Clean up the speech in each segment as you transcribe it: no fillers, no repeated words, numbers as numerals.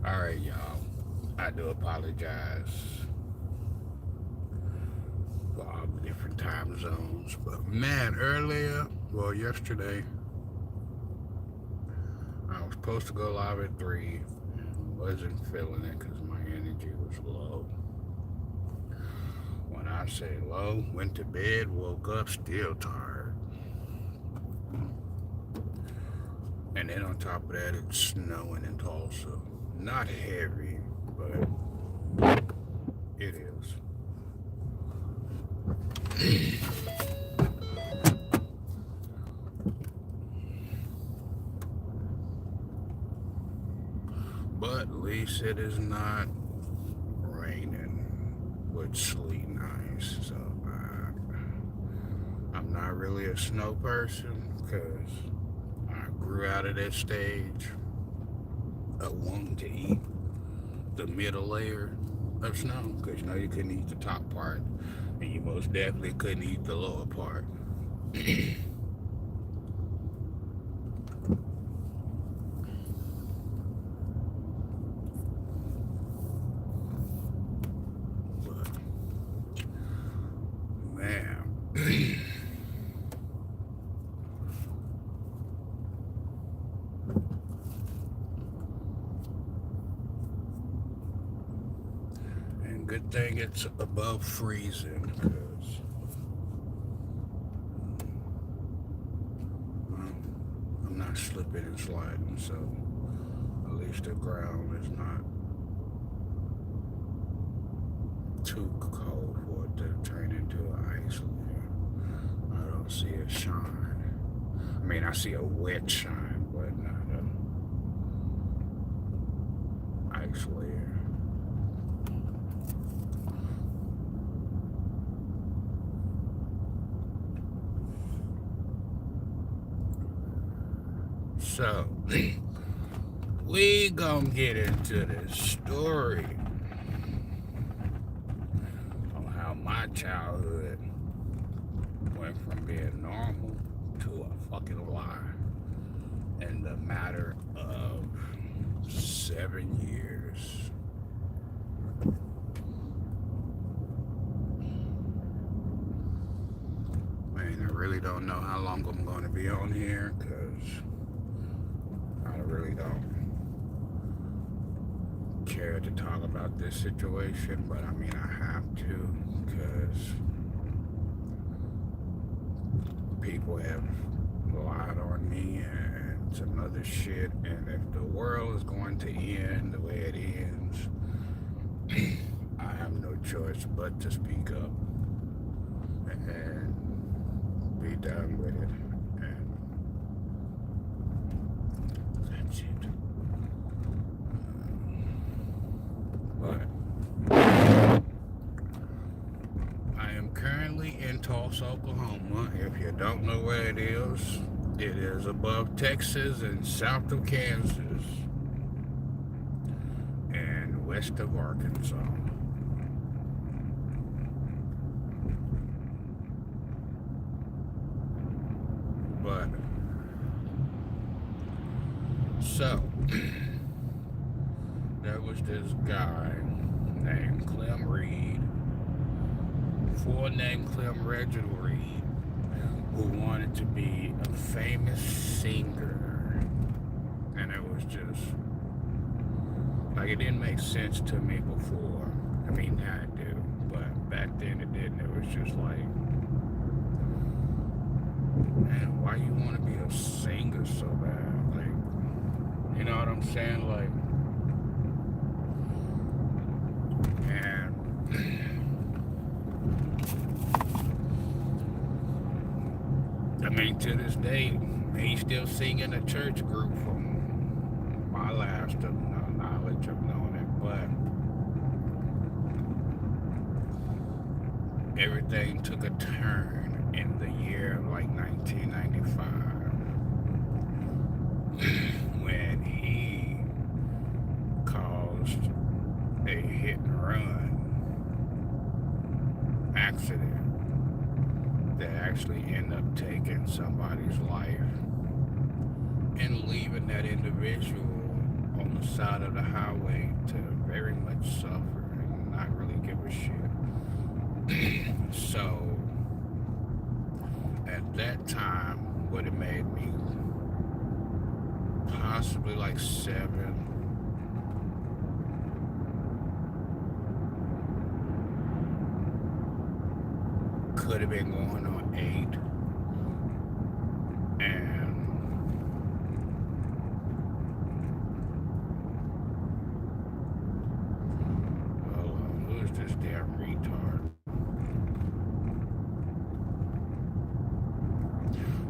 Alright, y'all. I do apologize for all the different time zones. But man, earlier, well, yesterday, I was supposed to go live at 3. Wasn't feeling it because my energy was low. When I say low, went to bed, woke up still tired. And then on top of that, it's snowing in Tulsa. Not heavy, but it is. But at least it is not raining with sleet and ice. So I'm not really a snow person because I grew out of that stage of wanting to eat the middle layer of snow because you couldn't eat the top part and you most definitely couldn't eat the lower part. But man. And good thing it's above freezing because I'm not slipping and sliding, so at least the ground is not too cold for it to turn into an ice layer. I don't see a shine. I mean, I see a wet shine, but not a ice layer. So, we gonna get into this story on how my childhood went from being normal to a fucking lie in the matter of 7 years. Man, I really don't know how long I'm gonna be on here because I really don't care to talk about this situation, but I mean, I have to because people have lied on me and some other shit. And if the world is going to end the way it ends, I have no choice but to speak up and be done with it. But I am currently in Tulsa, Oklahoma. If you don't know where it is above Texas and south of Kansas and west of Arkansas. But so there was this guy named Clem Reed, full name Clem Reginald Reed, who wanted to be a famous singer. And it was just, like, it didn't make sense to me before. I mean, now it do, but back then it didn't. It was just like, man, why you want to be a singer so bad? Like, you know what I'm saying? Like, and I mean, to this day, he's still singing a church group from my last knowledge of knowing it, but everything took a turn in the year of like 1995 when he caused a hit and run accident that actually ended up taking somebody's life and leaving leaving that individual on the side of the highway to very much suffer and not really give a shit. So at that time, what it made me possibly like 7, could have been going on 8, and who's this damn retard?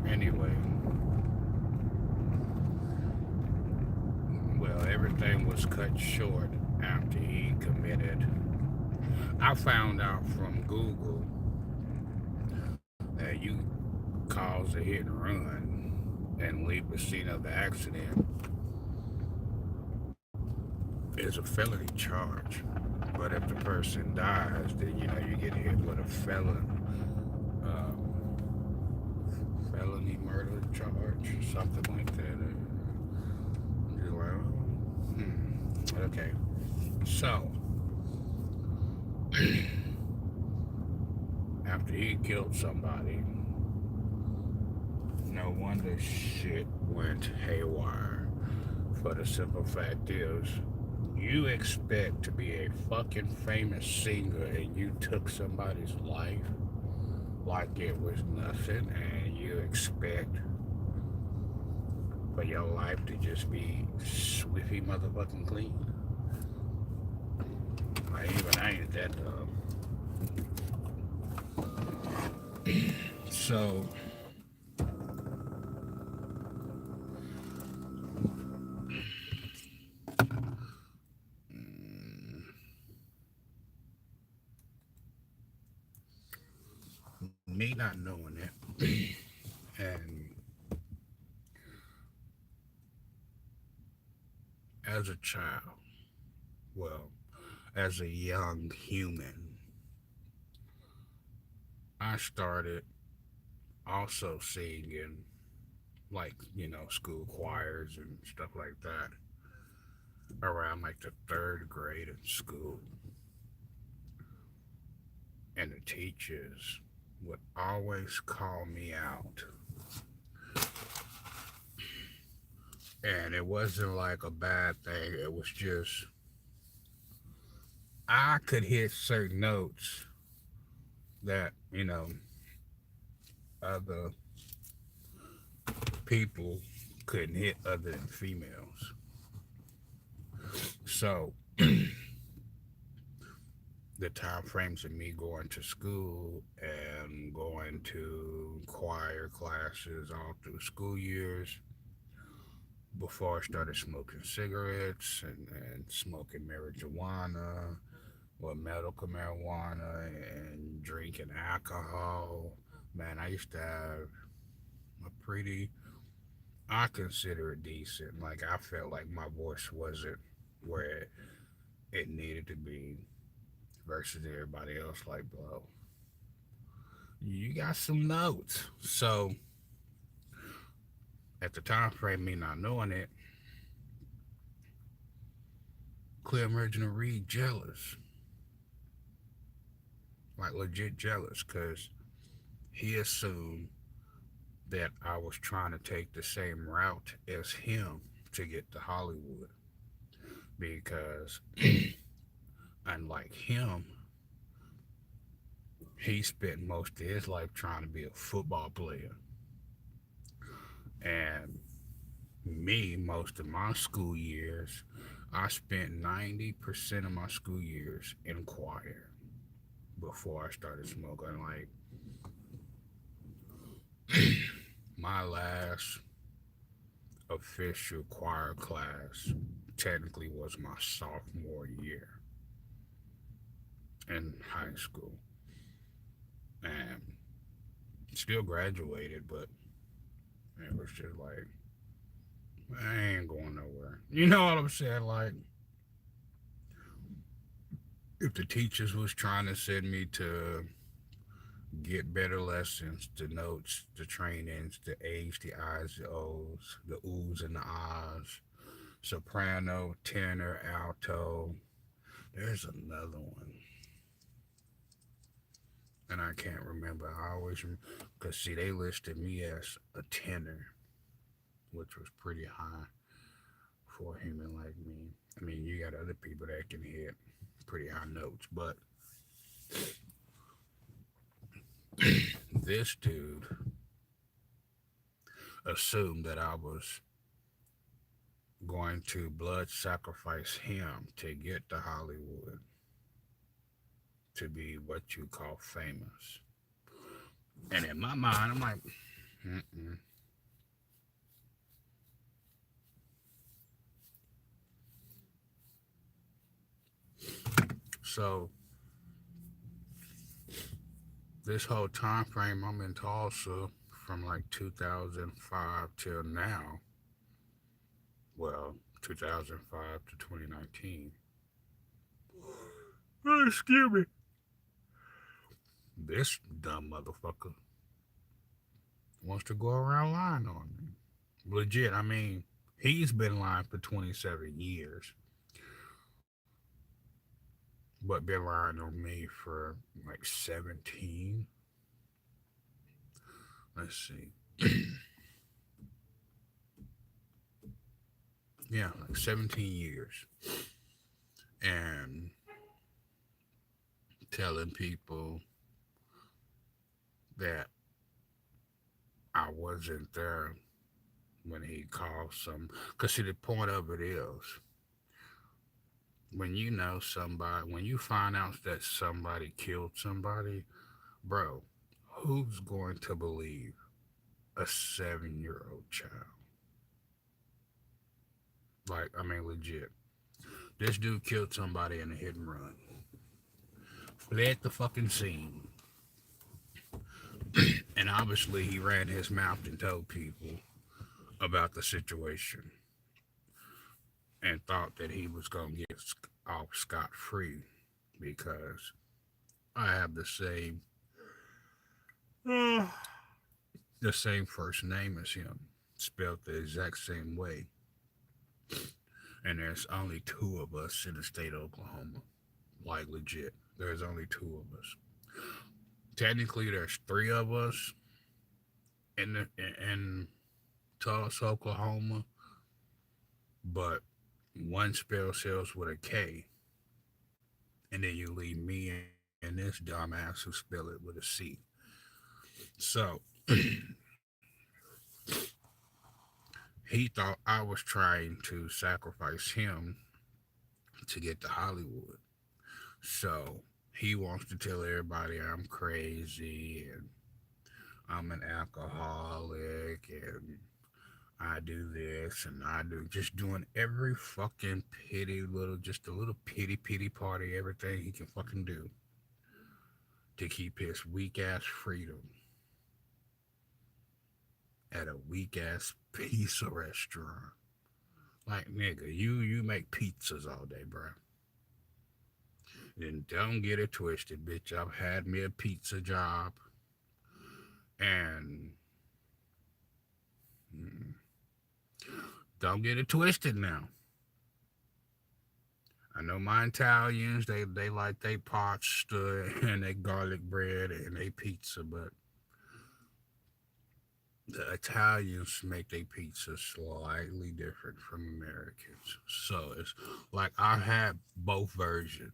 Anyway, well, everything was cut short after he committed. I found out from Google that you cause a hit and run and leave the scene of the accident is a felony charge. But if the person dies, then you get hit with a felony murder charge, something like that. You're like, okay. So after he killed somebody, no wonder shit went haywire. For the simple fact is, you expect to be a fucking famous singer and you took somebody's life like it was nothing, and you expect for your life to just be swiffy motherfucking clean. Like, even I ain't that dumb. So me not knowing it, and as a child, well, as a young human, I started also singing, like, school choirs and stuff like that, around like the 3rd grade in school. And the teachers would always call me out. And it wasn't like a bad thing, it was just I could hit certain notes that, other people couldn't hit other than females. So the time frames of me going to school and going to choir classes all through school years before I started smoking cigarettes and smoking marijuana or medical marijuana and drinking alcohol. Man, I used to have a pretty, I consider it decent. Like, I felt like my voice wasn't where it needed to be versus everybody else. Like, bro, you got some notes. So at the time frame, me not knowing it, Clem Reginald Reed jealous, like legit jealous, because he assumed that I was trying to take the same route as him to get to Hollywood. Because unlike him, he spent most of his life trying to be a football player. And me, most of my school years, I spent 90% of my school years in choir before I started smoking. Like, my last official choir class technically was my sophomore year in high school. And still graduated, but it was just like, I ain't going nowhere. You know what I'm saying? Like, if the teachers was trying to send me to get better lessons, the notes, the trainings, the A's, the I's, the O's, the oohs and the ahs, soprano, tenor, alto. There's another one, and I can't remember. I always, because see, they listed me as a tenor, which was pretty high for a human like me. I mean, you got other people that can hit pretty high notes, but this dude assumed that I was going to blood sacrifice him to get to Hollywood to be what you call famous. And in my mind, I'm like, mm-mm. So this whole time frame I'm in Tulsa from like 2005 till now, well, 2005 to 2019. Oh, excuse me. This dumb motherfucker wants to go around lying on me. Legit, I mean, he's been lying for 27 years, but been lying on me for like 17. Let's see. Yeah, like 17 years. And telling people that I wasn't there when he called some. Because, see, the point of it is when you know somebody, when you find out that somebody killed somebody, bro, who's going to believe a 7-year-old child? Like, I mean, legit. This dude killed somebody in a hit and run, fled the fucking scene, and obviously he ran his mouth and told people about the situation and thought that he was going to get off scot free because I have the same first name as him, spelled the exact same way. And there's only two of us in the state of Oklahoma. Like legit. There's only two of us. Technically there's three of us in Tulsa, Oklahoma, but one spells sales with a K, and then you leave me and this dumbass who spell it with a C. So he thought I was trying to sacrifice him to get to Hollywood. So he wants to tell everybody I'm crazy and I'm an alcoholic and I do this and I do just doing every fucking just a little pity party, everything he can fucking do to keep his weak ass freedom at a weak ass pizza restaurant. Like nigga, you make pizzas all day, bro. Then don't get it twisted, bitch. I've had me a pizza job, and mm, don't get it twisted now. I know my Italians, they like they pasta and they garlic bread and they pizza, but the Italians make their pizza slightly different from Americans. So it's like I've had both versions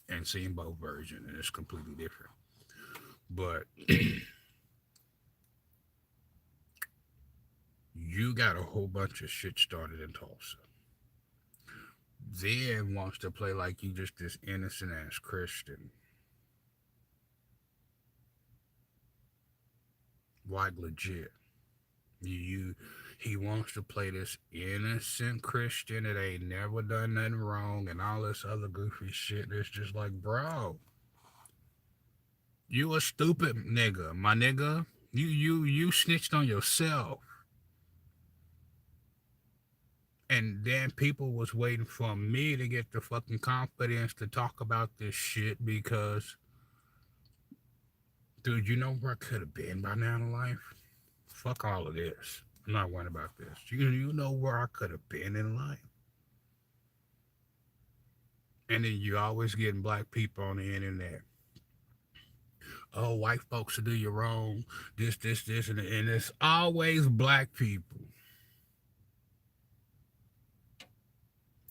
and seen both versions, and it's completely different. But you got a whole bunch of shit started in Tulsa. Then wants to play like you just this innocent ass Christian. Like legit. You he wants to play this innocent Christian that ain't never done nothing wrong and all this other goofy shit. It's just like, bro, you a stupid nigga, my nigga. You snitched on yourself. And then people was waiting for me to get the fucking confidence to talk about this shit because Dude, you know where I could have been by now in life? Fuck all of this. I'm not worrying about this. You know where I could have been in life? And then you always getting black people on the internet. Oh, white folks will do you wrong. This, and it's always black people.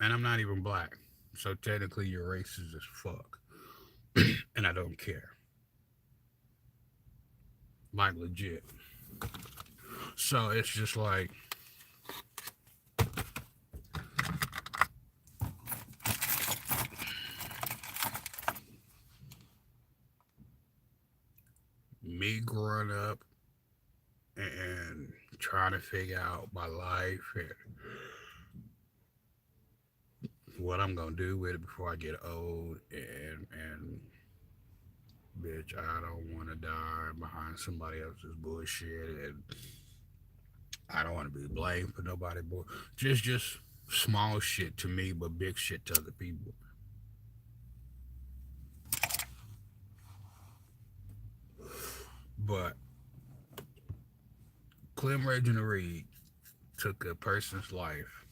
And I'm not even black. So technically you're racist as fuck. And I don't care. Like legit. So it's just like me growing up and trying to figure out my life and what I'm gonna do with it before I get old and bitch, I don't wanna die behind somebody else's bullshit and I don't wanna be blamed for nobody just small shit to me but big shit to other people. But Clem Reginald Reed took a person's life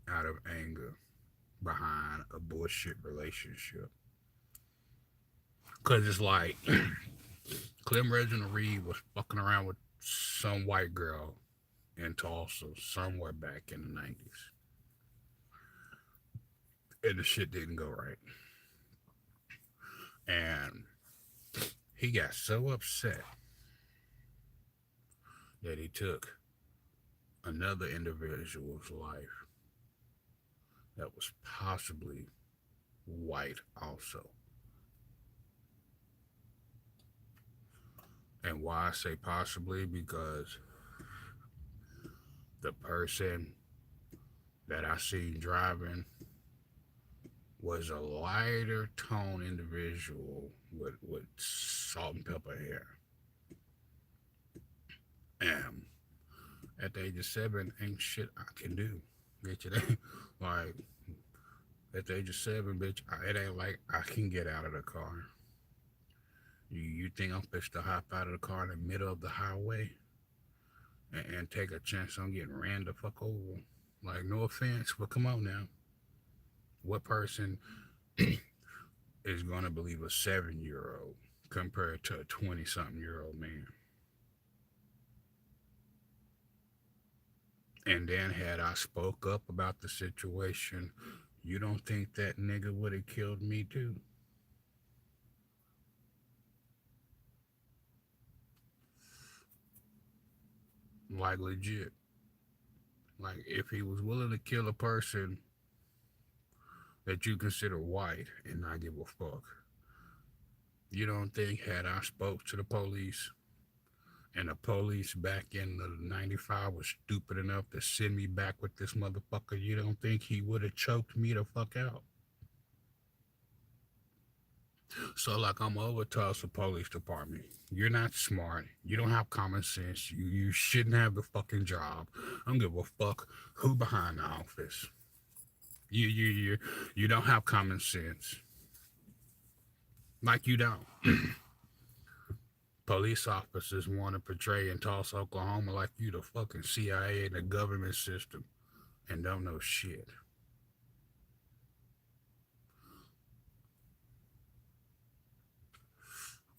out of anger behind a bullshit relationship. Cause it's like Clem Reginald Reed was fucking around with some white girl in Tulsa somewhere back in the 90s. And the shit didn't go right. And he got so upset that he took another individual's life that was possibly white also. And why I say possibly? Because the person that I seen driving was a lighter tone individual with salt and pepper hair. And at the age of 7, ain't shit I can do. Bitch, it ain't like at the age of 7, bitch, it ain't like I can get out of the car. You think I'm supposed to hop out of the car in the middle of the highway and take a chance on getting ran the fuck over? Like, no offense, but come on now. What person is gonna believe a 7-year old compared to a 20-something-year-old man? And then had I spoke up about the situation, you don't think that nigga would have killed me too? Like legit. Like if he was willing to kill a person that you consider white and not give a fuck, you don't think had I spoke to the police and the police back in the 95 was stupid enough to send me back with this motherfucker, you don't think he would have choked me the fuck out? So like I'm over Tulsa Police Department. You're not smart. You don't have common sense. You shouldn't have the fucking job. I don't give a fuck who behind the office. You don't have common sense. Like you don't. Police officers want to portray in Tulsa, Oklahoma like you the fucking CIA and the government system and don't know shit.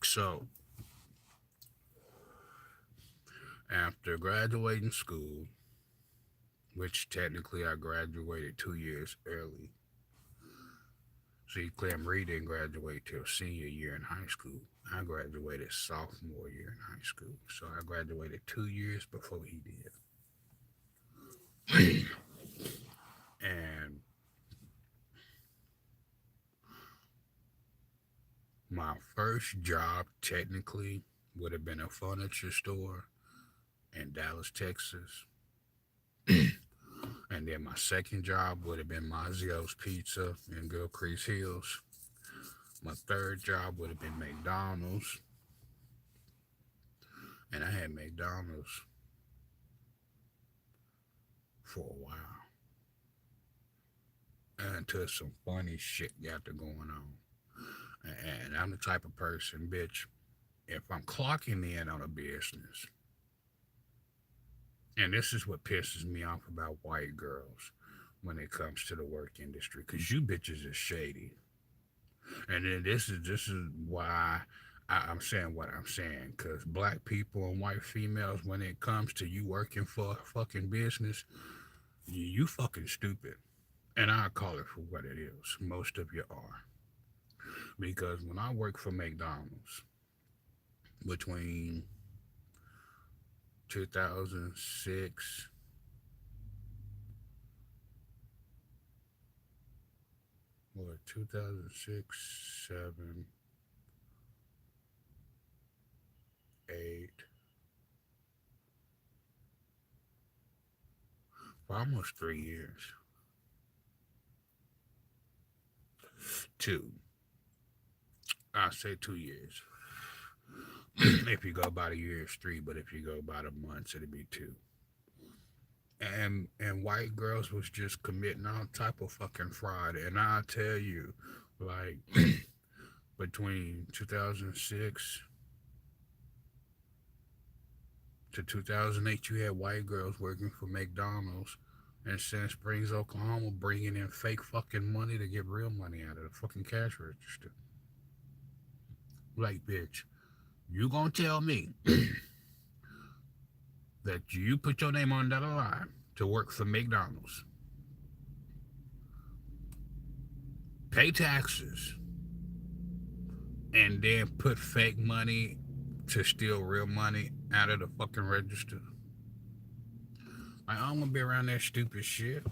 So after graduating school, which technically I graduated 2 years early. See, Clem Reed didn't graduate till senior year in high school. I graduated sophomore year in high school. So I graduated 2 years before he did. And my first job technically would have been a furniture store in Dallas, Texas. And then my second job would have been Mazio's Pizza in Gilcrease Hills. My third job would have been McDonald's. And I had McDonald's for a while until some funny shit got to going on. And I'm the type of person, bitch. if I'm clocking in on a business, and this is what pisses me off about white girls when it comes to the work industry, because you bitches is shady. And then this is why I'm saying what I'm saying, because black people and white females, when it comes to you working for a fucking business, you fucking stupid. And I call it for what it is. Most of you are. Because when I worked for McDonald's between 2006, what, 2006, 7, 8, for almost 3 years. Two. I say 2 years. If you go by the years, three, but if you go by the months, it'd be two. And white girls was just committing all type of fucking fraud. And I tell you, like between 2006 to 2008, you had white girls working for McDonald's in Sand Springs, Oklahoma, bringing in fake fucking money to get real money out of the fucking cash register. Like, bitch, you gonna tell me that you put your name on that line to work for McDonald's, pay taxes, and then put fake money to steal real money out of the fucking register? Like, I don't wanna be around that stupid shit.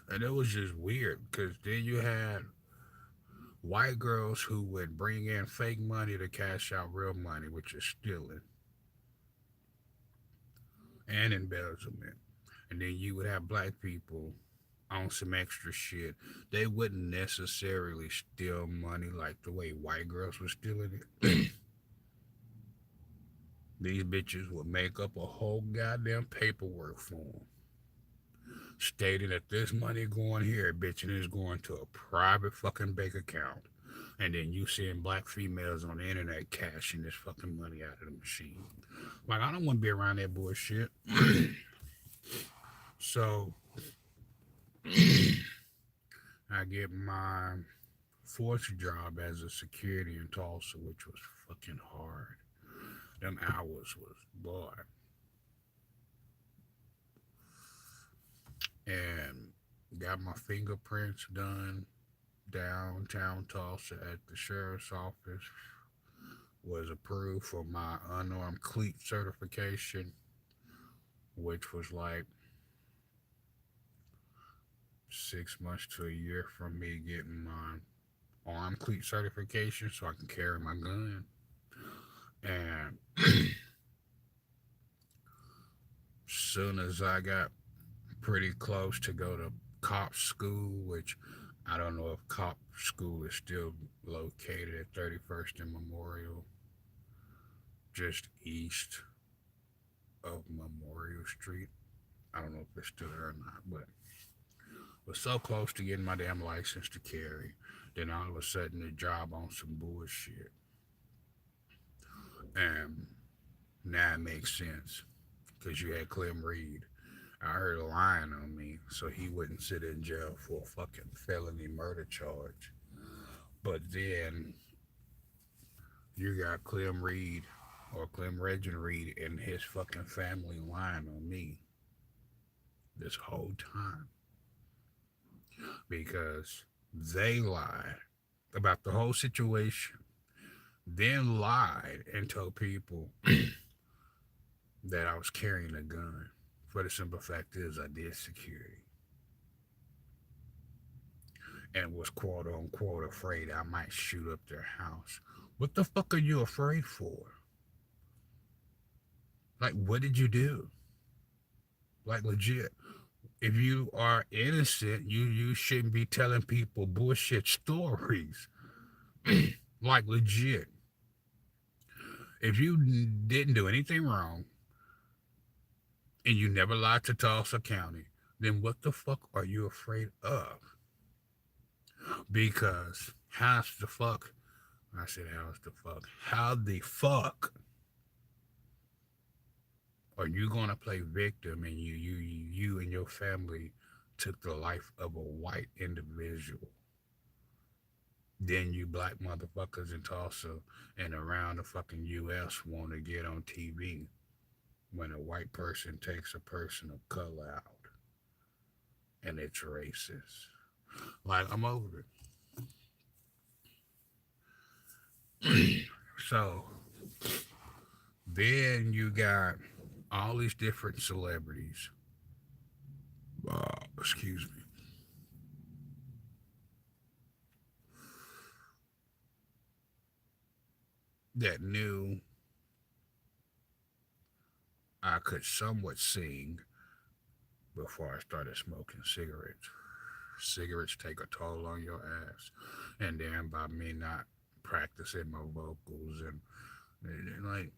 And it was just weird because then you had white girls who would bring in fake money to cash out real money, which is stealing and embezzlement. And then you would have black people on some extra shit. They wouldn't necessarily steal money like the way white girls were stealing it. These bitches would make up a whole goddamn paperwork form stating that this money going here, bitch, and it's going to a private fucking bank account. And then you seeing black females on the internet cashing this fucking money out of the machine. Like, I don't want to be around that bullshit. So I get my fourth job as a security in Tulsa, which was fucking hard. Them hours was, boy. And got my fingerprints done downtown Tulsa at the sheriff's office. Was approved for my unarmed cleat certification, which was like 6 months to a year from me getting my armed cleat certification so I can carry my gun. And soon as I got pretty close to go to cop school, which I don't know if cop school is still located at 31st and Memorial, just east of Memorial Street. I don't know if it's still there or not, but was so close to getting my damn license to carry. Then all of a sudden, the job on some bullshit. And now it makes sense because you had Clem Reed. I heard lying on me so he wouldn't sit in jail for a fucking felony murder charge. But then you got Clem Reed or Clem Reginald Reed and his fucking family lying on me this whole time because they lied about the whole situation, then lied and told people that I was carrying a gun. For the simple fact is, I did security and was quote unquote afraid I might shoot up their house. What the fuck are you afraid for? Like, what did you do? Like, legit. If you are innocent, you shouldn't be telling people bullshit stories. Like, legit. If you didn't do anything wrong and you never lied to Tulsa County, then what the fuck are you afraid of? Because How's the fuck? I said, how's the fuck? How the fuck are you gonna play victim and you and your family took the life of a white individual? Then you black motherfuckers in Tulsa and around the fucking US want to get on TV when a white person takes a person of color out and it's racist. Like, I'm over it. So then you got all these different celebrities, excuse me, that knew I could somewhat sing before I started smoking cigarettes. Cigarettes take a toll on your ass. And then by me not practicing my vocals and like,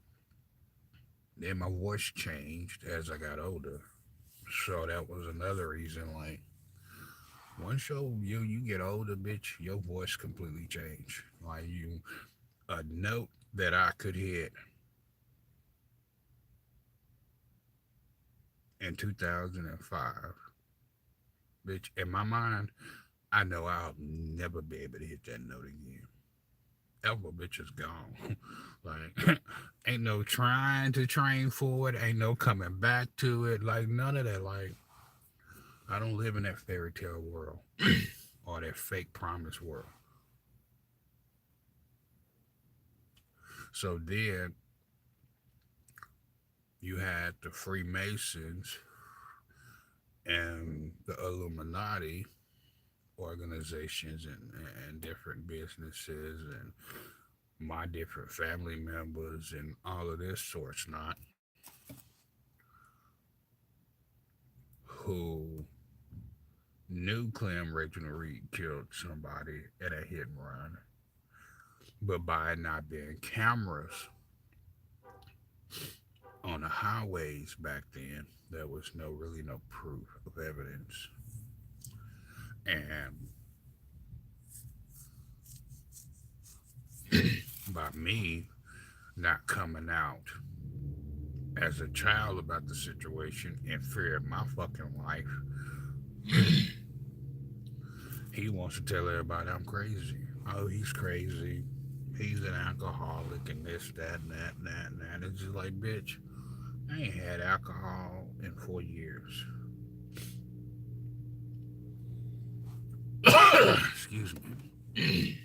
then my voice changed as I got older. So that was another reason. Like, once you get older, bitch, your voice completely changed. Like, you a note that I could hit in 2005, bitch, in my mind, I know I'll never be able to hit that note again. Ever, bitch, is gone. Like, ain't no trying to train for it, ain't no coming back to it, like, none of that. Like, I don't live in that fairy tale world or that fake promise world. So then you had the Freemasons and the Illuminati organizations and different businesses and my different family members and all of this sorts not who knew Clem Reginald Reed killed somebody in a hit and run, but by not being cameras on the highways back then, there was no proof of evidence. And by me not coming out as a child about the situation in fear of my fucking life, he wants to tell everybody I'm crazy. Oh, he's crazy. He's an alcoholic and this, that, and that, and that, and that. It's just like, bitch, I ain't had alcohol in 4 years. Excuse me.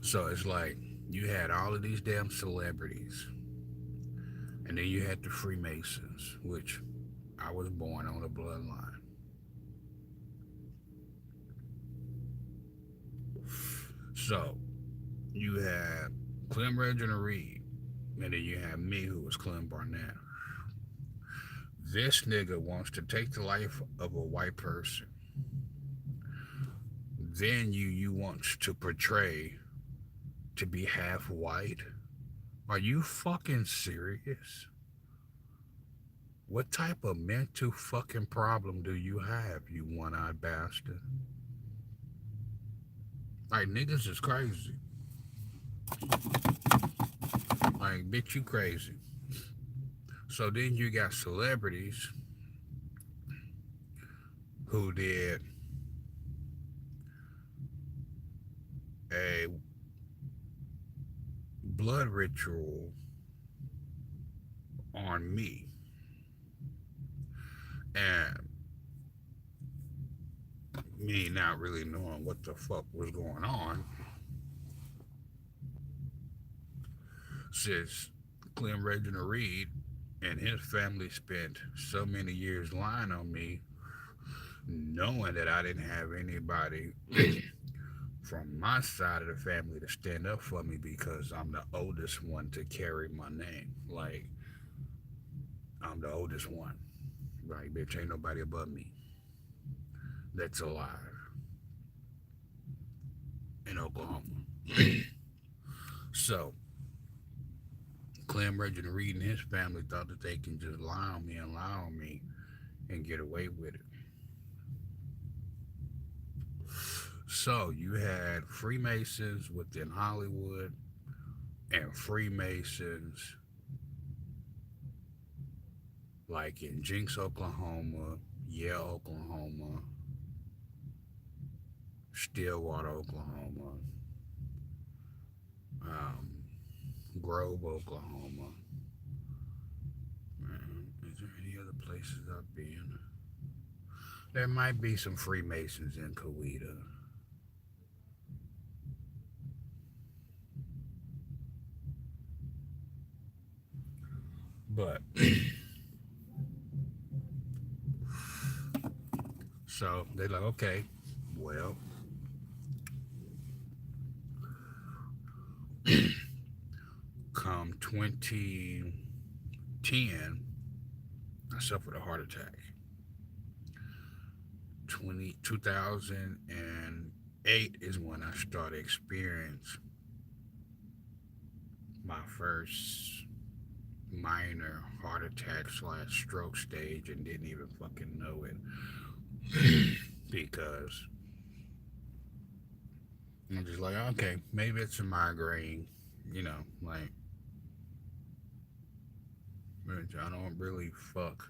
So it's like you had all of these damn celebrities, and then you had the Freemasons, which I was born on a bloodline. So you had Clem Reginald Reed, and then you have me, who was Clem Barnett. This nigga wants to take the life of a white person. Then you want to portray to be half white. Are you fucking serious? What type of mental fucking problem do you have, you one-eyed bastard? Like, niggas is crazy. Like, bitch, you crazy. So then you got celebrities who did a blood ritual on me. And me not really knowing what the fuck was going on, since Clem Reginald Reed and his family spent so many years lying on me, knowing that I didn't have anybody from my side of the family to stand up for me because I'm the oldest one to carry my name. Like, I'm the oldest one. Like, bitch, ain't nobody above me that's alive in Oklahoma. So, Clem Reginald Reed and his family thought that they can just lie on me and lie on me and get away with it. So you had Freemasons within Hollywood and Freemasons like in Jinx, Oklahoma, Yale, Oklahoma, Stillwater, Oklahoma, um, Grove, Oklahoma. Is there any other places I've been? There might be some Freemasons in Coweta. But so they're like, okay, well, come 2010, I suffered a heart attack. 2008 is when I started experience my first minor heart attack slash stroke stage and didn't even fucking know it because I'm just like, okay, maybe it's a migraine, you know, like I don't really fuck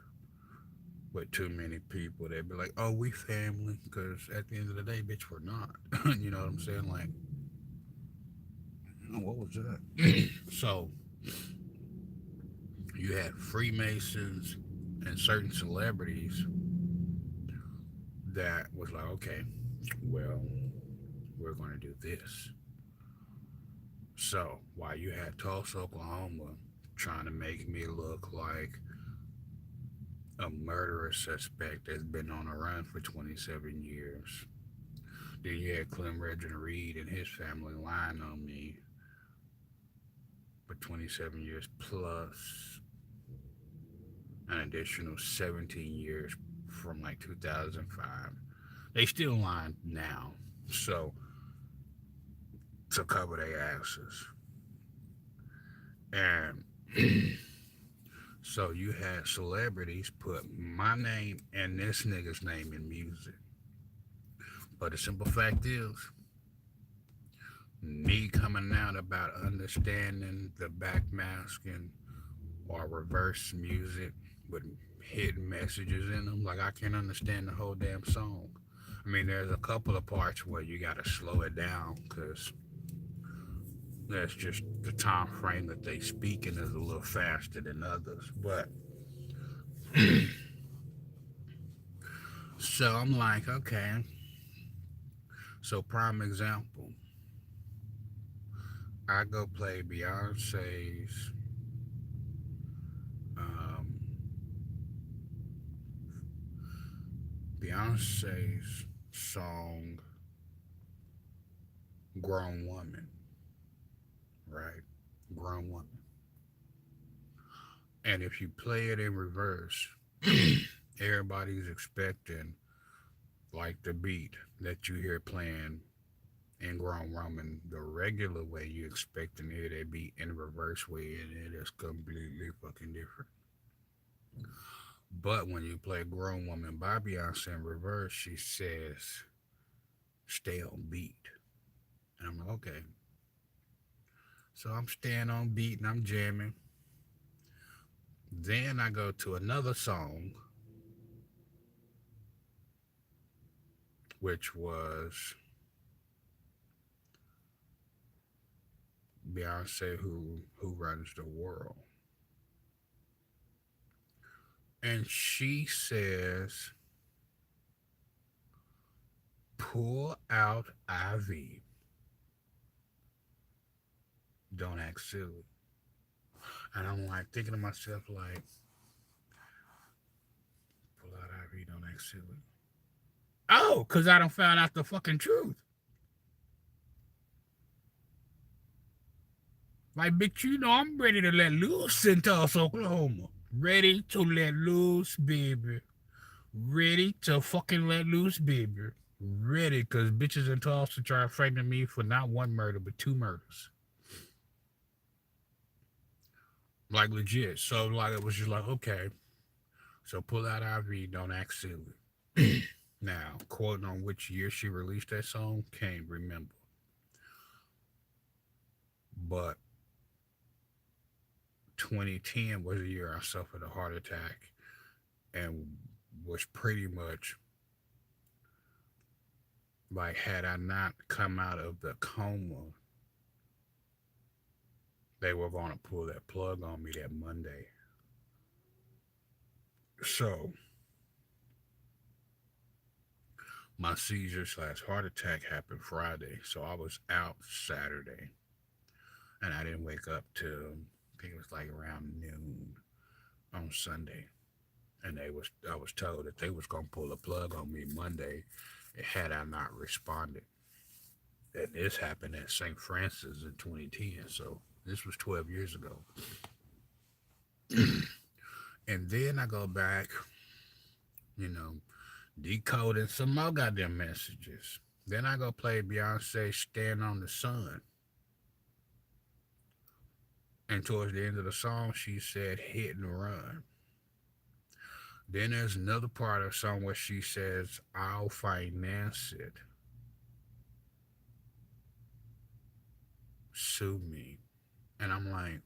with too many people. They'd be like, oh, we family, because at the end of the day, bitch, we're not. You know what I'm saying? Like, oh, what was that? So you had Freemasons and certain celebrities that was like, okay, well, we're going to do this. So while you had Tulsa, Oklahoma, trying to make me look like a murderous suspect that's been on a run for 27 years, then you had Clem Reginald Reed and his family lying on me for 27 years plus an additional 17 years from like 2005. They still lying now. So to cover their asses. And so you had celebrities put my name and this nigga's name in music. But the simple fact is, me coming out about understanding the backmasking or reverse music with hidden messages in them, like I can't understand the whole damn song. I mean, there's a couple of parts where you gotta slow it down because that's just the time frame that they speaking is a little faster than others. But so I'm like, okay. So prime example, I go play um, Beyonce's song "Grown Woman," right? Grown Woman. And if you play it in reverse, everybody's expecting like the beat that you hear playing in Grown Woman the regular way you expect to hear that beat in reverse way, and it is completely fucking different. But when you play Grown Woman by Beyonce in reverse, she says, stay on beat. And I'm like, okay. So I'm staying on beat and I'm jamming. Then I go to another song, which was Beyonce who runs the world. And she says, pull out IV. Don't act silly. And I'm like thinking to myself, like, pull out IV, don't act silly. Oh, because I don't found out the fucking truth. Like, bitch, you know I'm ready to let loose in Tulsa, Oklahoma. Ready to let loose, baby. Ready to fucking let loose, baby. Ready, because bitches in Tulsa try framing me for not one murder, but two murders. Like, legit. So, like, it was just like, okay. So, pull out IV, don't act silly. Now, quoting on which year she released that song, can't remember. But 2010 was the year I suffered a heart attack and was pretty much like, had I not come out of the coma, they were going to pull that plug on me that Monday. So my seizure slash heart attack happened Friday. So I was out Saturday and I didn't wake up till I think it was like around noon on Sunday. And I was told that they was gonna pull a plug on me Monday had I not responded. And this happened at St. Francis in 2010, so this was 12 years ago. And then I go back, you know, decoding some more goddamn messages. Then I go play Beyonce Stand on the Sun. And towards the end of the song, she said hit and run. Then there's another part of the song where she says, I'll finance it. Sue me. And I'm like,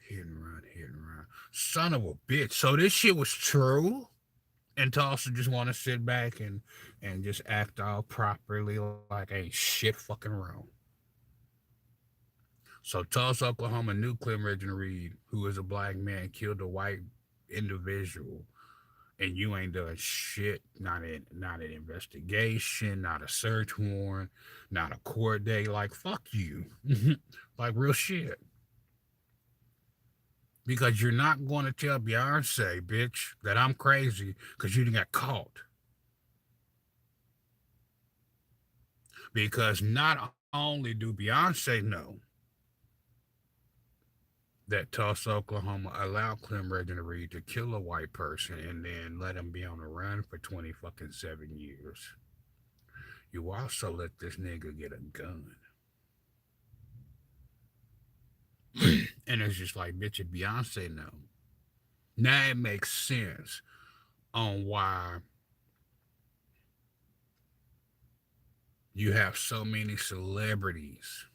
hit and run, hit and run. Son of a bitch. So this shit was true? And Tulsa just want to sit back and just act all properly like ain't shit fucking wrong. So Tulsa, Oklahoma, knew Clem Reginald Reed, who is a black man, killed a white individual, and you ain't done shit. Not an investigation, not a search warrant, not a court date. Like fuck you, like real shit. Because you're not going to tell Beyonce, bitch, that I'm crazy because you didn't get caught. Because not only do Beyonce know that Tulsa, Oklahoma allowed Clem Reginald Reed to kill a white person and then let him be on the run for 20 fucking 7 years. You also let this nigga get a gun. And it's just like, bitch, if Beyonce know. Now it makes sense on why you have so many celebrities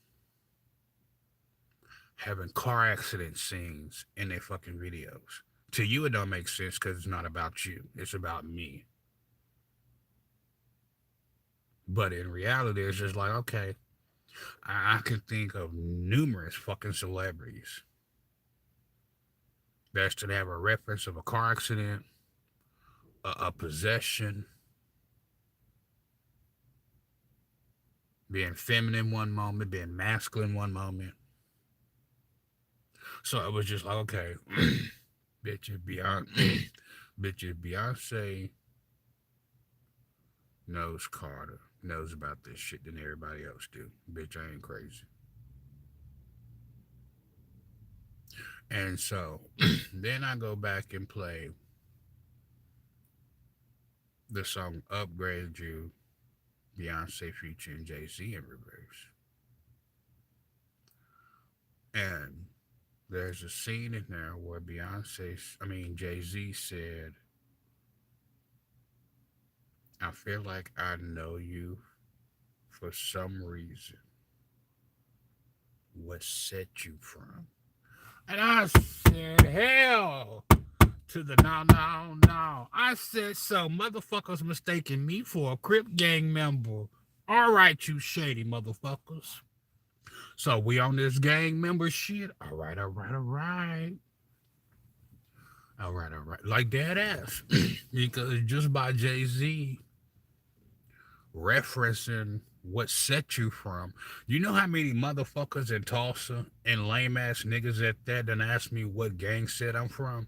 having car accident scenes in their fucking videos. To you, it don't make sense because it's not about you. It's about me. But in reality, it's just like, okay, I can think of numerous fucking celebrities that should have a reference of a car accident, a possession, being feminine one moment, being masculine one moment. So it was just like, okay, bitch, if Beyonce, bitch, if Beyonce knows Carter, knows about this shit than everybody else do. Bitch, I ain't crazy. And so then I go back and play the song Upgrade You, Beyonce featuring Jay-Z in reverse. And there's a scene in there where Jay-Z said, I feel like I know you for some reason. What set you from? And I said, hell to the no, no, no. I said, so motherfuckers mistaking me for a Crip gang member. All right, you shady motherfuckers. So we on this gang member shit? All right, all right, all right. All right, all right. Like dead ass. Because just by Jay-Z referencing what set you from. You know how many motherfuckers in Tulsa and lame ass niggas at that done ask me what gang set I'm from?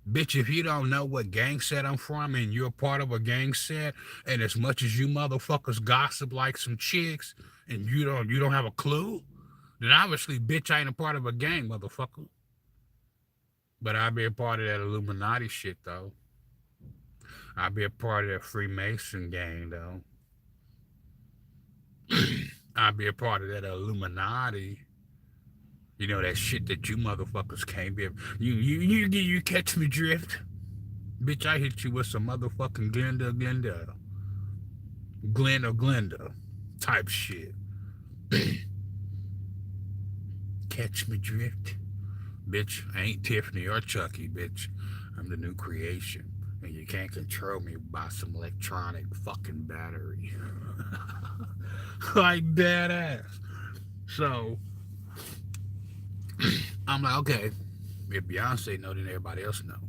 Bitch, if you don't know what gang set I'm from and you're part of a gang set, and as much as you motherfuckers gossip like some chicks and you don't have a clue, then obviously, bitch, I ain't a part of a gang, motherfucker. But I be a part of that Illuminati shit though. I be a part of that Freemason gang though. I be a part of that Illuminati. You know that shit that you motherfuckers can't be. You catch me drift. Bitch, I hit you with some motherfucking Glenda type shit. Catch me drift. Bitch, I ain't Tiffany or Chucky, bitch. I'm the new creation. And you can't control me by some electronic fucking battery. Like dead ass. So I'm like, okay, if Beyonce know, then everybody else know.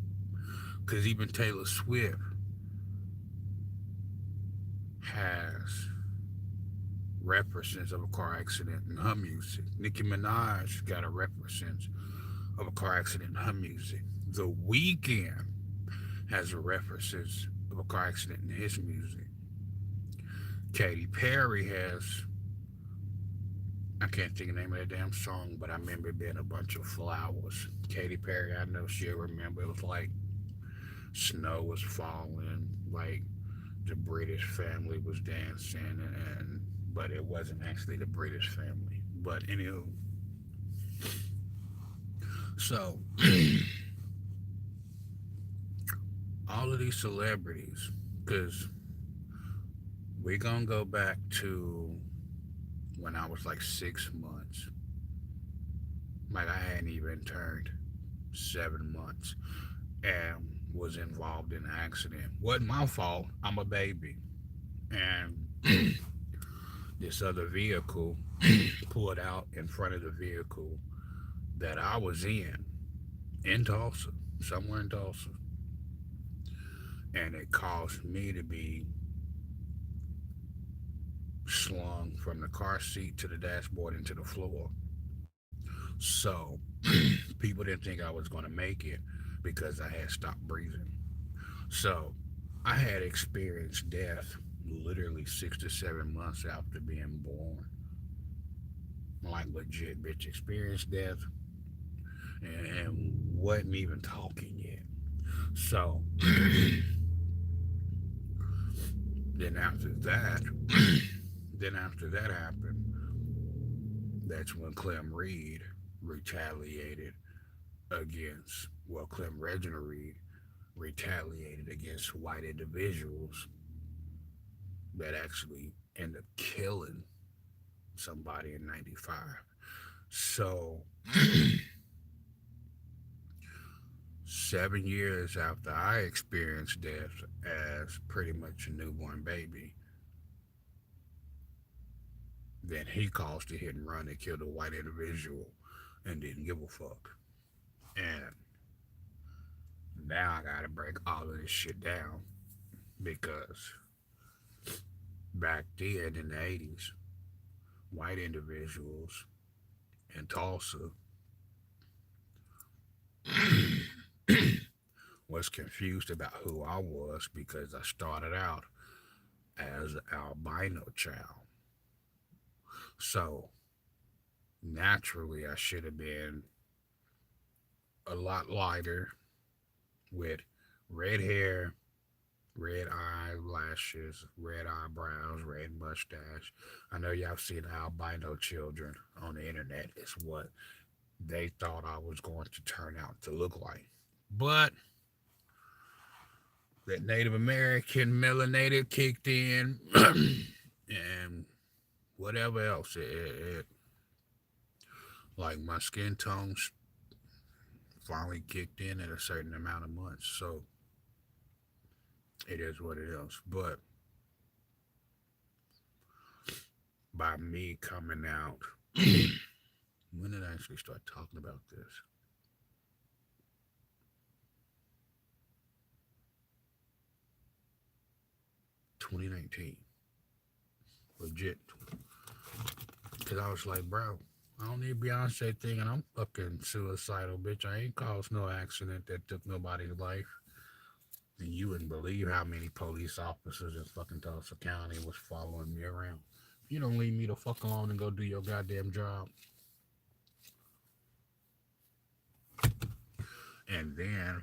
Cause even Taylor Swift has references of a car accident in her music. Nicki Minaj got a reference of a car accident in her music. The Weeknd has references of a car accident in his music. Katy Perry has, I can't think of the name of that damn song, but I remember it being a bunch of flowers. Katy Perry, I know she'll remember. It was like snow was falling, like the British family was dancing, and but it wasn't actually the British family. But anywho, so all of these celebrities, because we're gonna go back to when I was like 6 months. Like I hadn't even turned 7 months and was involved in an accident. Wasn't my fault. I'm a baby. And this other vehicle pulled out in front of the vehicle that I was in Tulsa, somewhere in Tulsa. And it caused me to be slung from the car seat to the dashboard into the floor. So people didn't think I was going to make it because I had stopped breathing. So I had experienced death literally 6 to 7 months after being born. Like legit, bitch, experienced death and wasn't even talking yet. So then after that, then after that happened, that's when Clem Reed retaliated against, well, Clem Reginald Reed retaliated against white individuals that actually ended up killing somebody in 95. So 7 years after I experienced death as pretty much a newborn baby, then he caused a hit and run and killed a white individual and didn't give a fuck. And now I gotta break all of this shit down because back then in the 80s, white individuals in Tulsa was confused about who I was because I started out as an albino child. So naturally, I should have been a lot lighter with red hair, red eyelashes, red eyebrows, red mustache. I know y'all seen albino children on the internet. It's what they thought I was going to turn out to look like. But that Native American melanated kicked in and whatever else. Like my skin tone finally kicked in at a certain amount of months. So it is what it is. But by me coming out, when did I actually start talking about this? 2019. Legit. Because I was like, bro, I don't need Beyonce thinking I'm fucking suicidal, bitch. I ain't caused no accident that took nobody's life. And you wouldn't believe how many police officers in fucking Tulsa County was following me around. If you don't leave me the fuck alone and go do your goddamn job. And then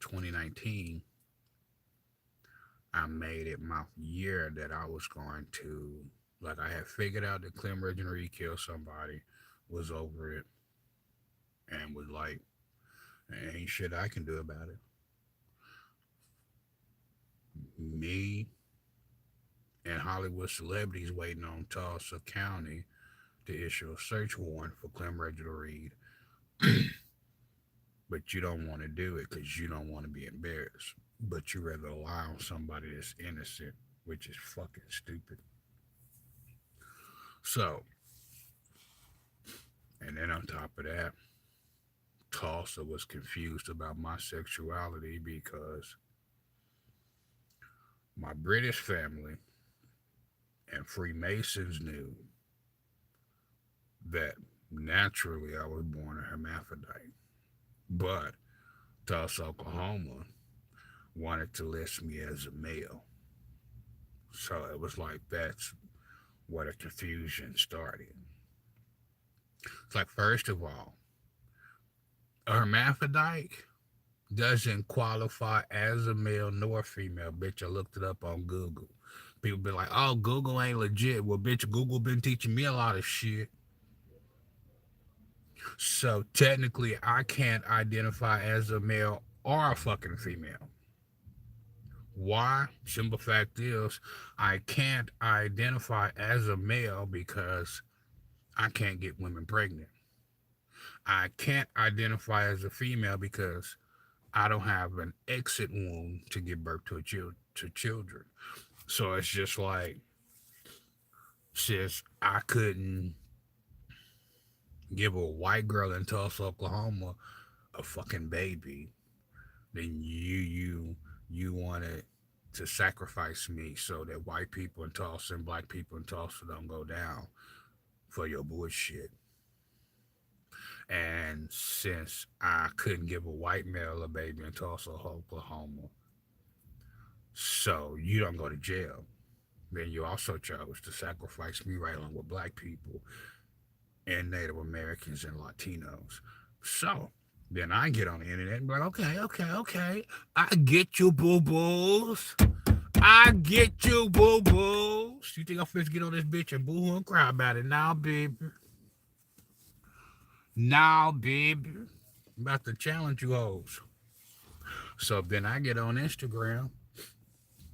2019, I made it my year that I was going to, like, I had figured out that Clem Reginald killed somebody, was over it, and was like, Ain't shit I can do about it. Me and Hollywood celebrities waiting on Tulsa County to issue a search warrant for Clem Reginald Reed, but you don't want to do it because you don't want to be embarrassed. But you rather lie on somebody that's innocent, which is fucking stupid. So, and then on top of that, Tulsa was confused about my sexuality because my British family and Freemasons knew that naturally I was born a hermaphrodite. But Tulsa, Oklahoma wanted to list me as a male. So it was like that's where the confusion started. It's like, first of all, a hermaphrodite doesn't qualify as a male nor female. Bitch, I looked it up on Google. People be like, oh, Google ain't legit. Well, bitch, Google been teaching me a lot of shit. So technically, I can't identify as a male or a fucking female. Why? Simple fact is, I can't identify as a male because I can't get women pregnant. I can't identify as a female because I don't have an exit wound to give birth to children. So it's just like, since I couldn't give a white girl in Tulsa, Oklahoma, a fucking baby, then you wanted to sacrifice me so that white people in Tulsa and black people in Tulsa don't go down for your bullshit. And since I couldn't give a white male a baby in Tulsa, Oklahoma, so you don't go to jail, then you also chose to sacrifice me right along with black people and Native Americans and Latinos. So then I get on the internet and be like, okay, okay, okay. I get you, boo boos. I get you, boo boos. You think I'm supposed to get on this bitch and boo hoo and cry about it now, baby? Now, baby. I'm about to challenge you hoes. So then I get on Instagram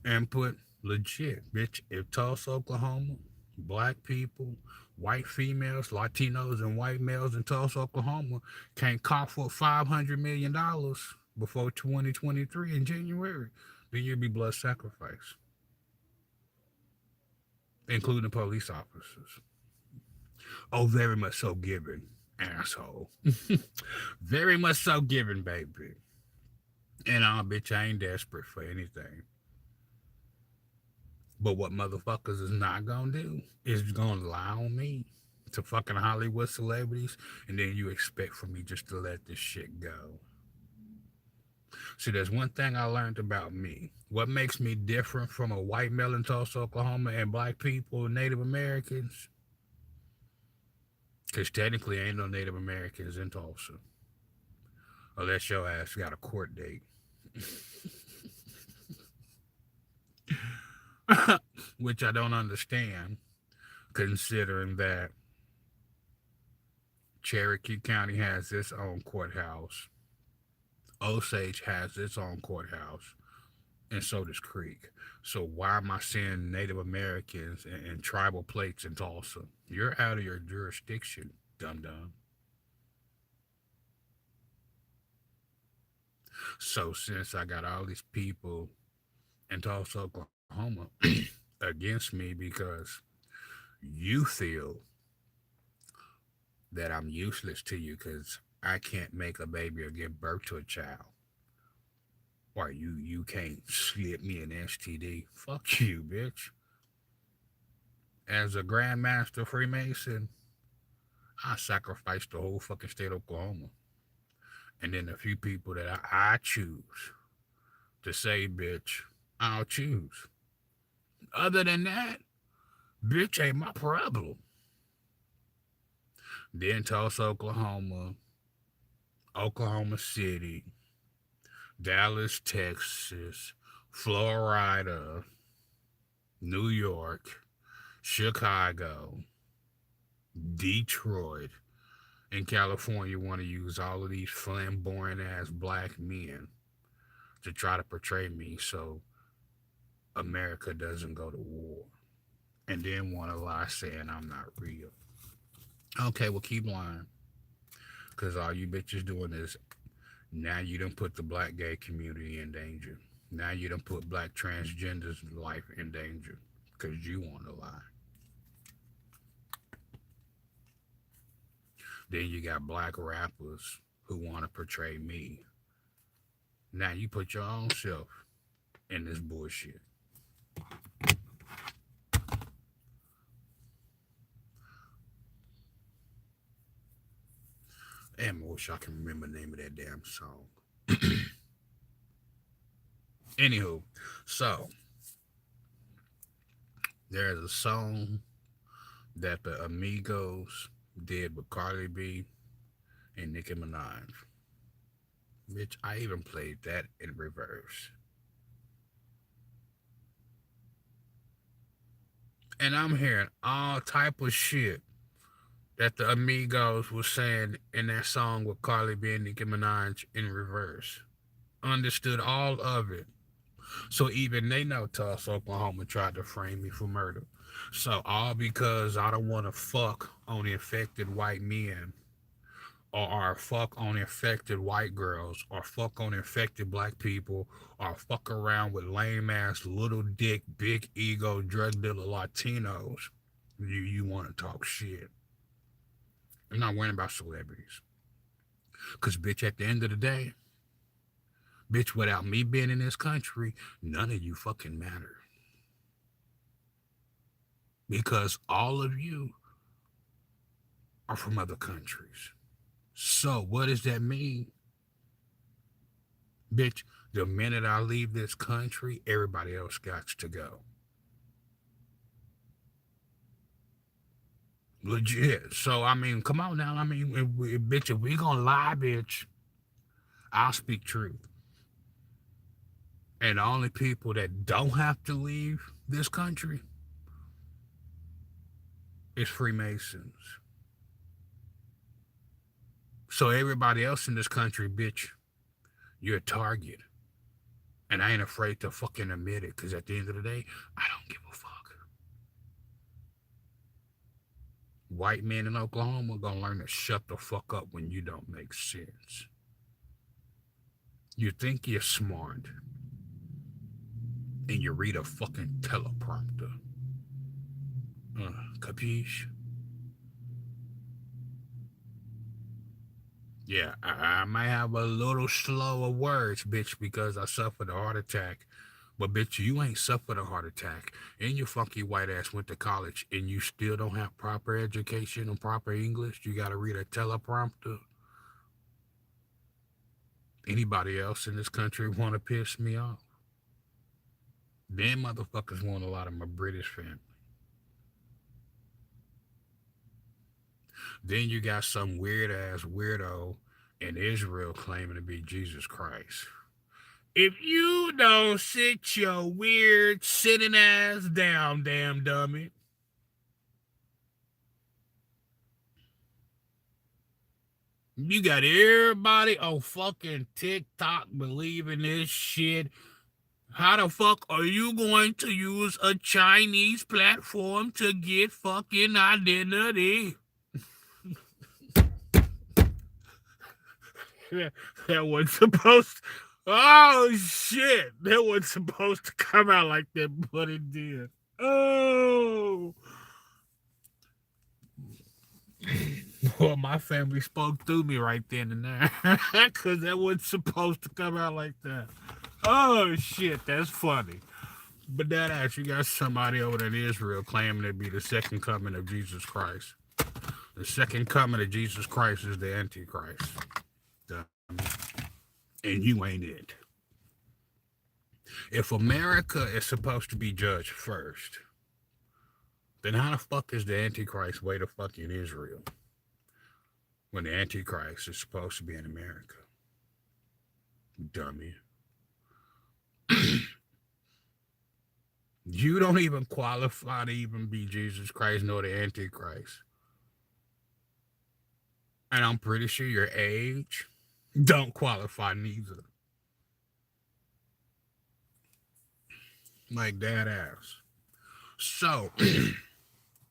and put legit, bitch, if Tulsa, Oklahoma, black people, white females, Latinos, and white males in Tulsa, Oklahoma can't cough for $500 million before 2023 in January, then you'll be blood sacrifice, including police officers. Oh, very much so given, asshole. Very much so given, baby. And bitch, I ain't desperate for anything. But what motherfuckers is not gonna do is gonna lie on me to fucking Hollywood celebrities, and then you expect for me just to let this shit go. See, there's one thing I learned about me. What makes me different from a white male in Tulsa, Oklahoma, and black people, Native Americans? Because technically, ain't no Native Americans in Tulsa, unless your ass got a court date. Which I don't understand, considering that Cherokee County has its own courthouse, Osage has its own courthouse, and so does Creek. So why am I seeing Native Americans and tribal plates in Tulsa? You're out of your jurisdiction, dum dum. So since I got all these people in Tulsa, Oklahoma, against me because you feel that I'm useless to you because I can't make a baby or give birth to a child. Or you can't slip me an STD. Fuck you, bitch. As a Grandmaster Freemason, I sacrificed the whole fucking state of Oklahoma. And then a few people that I choose to say, bitch, I'll choose. Other than that, bitch ain't my problem. Then Tulsa, Oklahoma, Oklahoma City, Dallas, Texas, Florida, New York, Chicago, Detroit, in California want to use all of these flamboyant ass black men to try to portray me so America doesn't go to war. And then want to lie saying I'm not real. Okay, well, keep lying. Because all you bitches doing is now you done put the black gay community in danger. Now you done put black transgenders' life in danger because you want to lie. Then you got black rappers who want to portray me. Now you put your own self in this bullshit. Damn, I wish I can remember the name of that damn song. Anywho, so there's a song that the Amigos did with Cardi B and Nicki Minaj. Bitch, I even played that in reverse. And I'm hearing all type of shit that the Amigos was saying in that song with Cardi B and Nicki Minaj in reverse. Understood all of it. So even they know Tulsa, Oklahoma tried to frame me for murder. So all because I don't want to fuck on infected white men or fuck on infected white girls or fuck on infected black people or fuck around with lame ass little dick big ego drug dealer Latinos, you want to talk shit. I'm not worrying about celebrities. Cause bitch, at the end of the day, bitch, without me being in this country, none of you fucking matter. Because all of you are from other countries. So what does that mean? Bitch, the minute I leave this country, everybody else got to go. Legit. So, I mean, come on now. I mean, bitch, if we gonna lie, bitch, I'll speak truth. And the only people that don't have to leave this country is Freemasons. So everybody else in this country, bitch, you're a target. And I ain't afraid to fucking admit it, because at the end of the day, I don't give a fuck. White men in Oklahoma gonna learn to shut the fuck up when you don't make sense. You think you're smart, and you read a fucking teleprompter. Capiche? Yeah, I might have a little slower words, bitch, because I suffered a heart attack. But bitch, you ain't suffered a heart attack, and your funky white ass went to college, and you still don't have proper education and proper English. You gotta read a teleprompter. Anybody else in this country want to piss me off? Them motherfuckers want a lot of my British family. Then you got some weird ass weirdo in Israel claiming to be Jesus Christ. If you don't sit your weird sitting ass down, damn dummy. You got everybody on fucking TikTok believing this shit. How the fuck are you going to use a Chinese platform to get fucking identity? That wasn't supposed to, oh shit. That wasn't supposed to come out like that, but it did. Oh. Well, my family spoke through me right then and there. Because that wasn't supposed to come out like that. Oh shit, that's funny. But that ass, you got somebody over there in Israel claiming to be the second coming of Jesus Christ. The second coming of Jesus Christ is the Antichrist. And you ain't it. If America is supposed to be judged first, then how the fuck is the Antichrist way to fucking Israel when the Antichrist is supposed to be in America? Dummy. You don't even qualify to even be Jesus Christ nor the Antichrist. And I'm pretty sure your age don't qualify neither. Like that ass. So,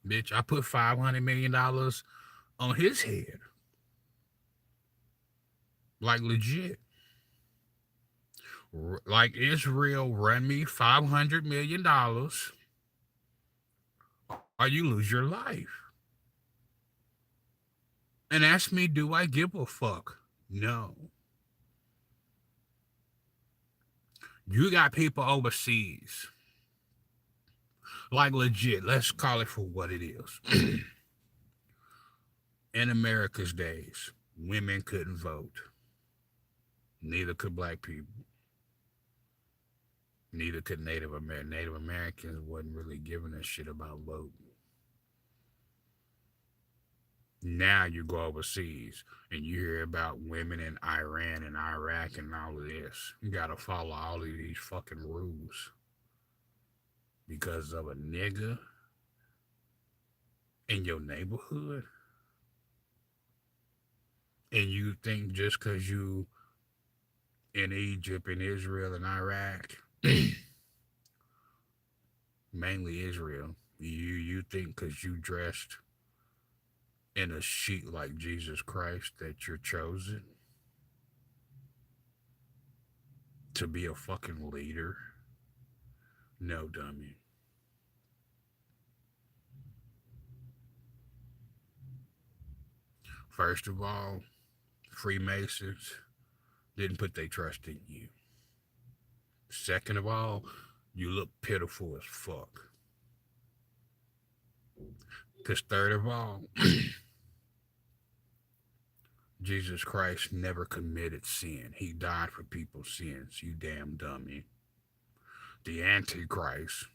bitch, I put $500 million on his head. Like legit. Like Israel run me $500 million or you lose your life. And ask me, do I give a fuck? No. You got people overseas. Like legit, let's call it for what it is. In America's days, women couldn't vote. Neither could black people. Neither could Native Americans. Native Americans wasn't really giving a shit about voting. Now you go overseas and you hear about women in Iran and Iraq and all of this. You gotta follow all of these fucking rules because of a nigga in your neighborhood. And you think just because you in Egypt and Israel and Iraq, mainly Israel, you think because you dressed in a sheet like Jesus Christ that you're chosen to be a fucking leader? No, dummy. First of all, Freemasons didn't put their trust in you. Second of all, you look pitiful as fuck. Because third of all, Jesus Christ never committed sin. He died for people's sins, you damn dummy. The Antichrist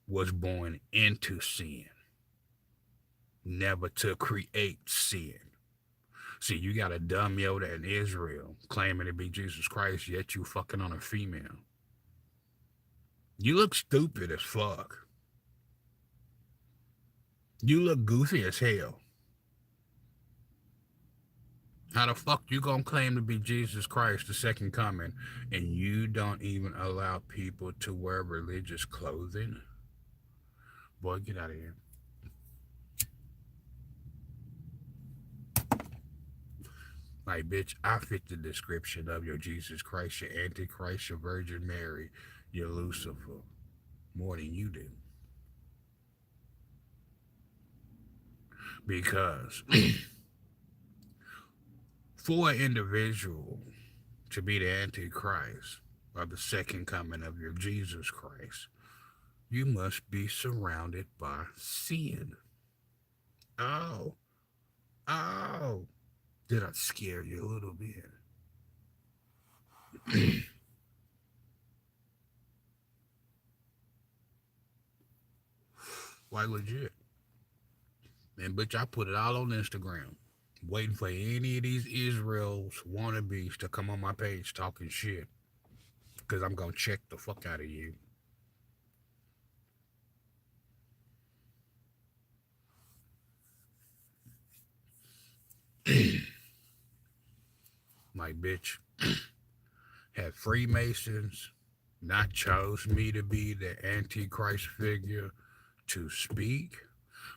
was born into sin, never to create sin. See, you got a dumb Yoda in Israel claiming to be Jesus Christ, yet you fucking on a female. You look stupid as fuck. You look goofy as hell. How the fuck you gonna claim to be Jesus Christ, the second coming, and you don't even allow people to wear religious clothing? Boy, get out of here. Like, bitch, I fit the description of your Jesus Christ, your Antichrist, your Virgin Mary, your Lucifer, more than you do. Because for an individual to be the Antichrist or the second coming of your Jesus Christ, you must be surrounded by sin. Oh, oh, did I scare you a little bit? Like legit. And bitch, I put it all on Instagram. Waiting for any of these Israel's wannabes to come on my page talking shit. Because I'm going to check the fuck out of you. My bitch, had Freemasons not chose me to be the Antichrist figure to speak?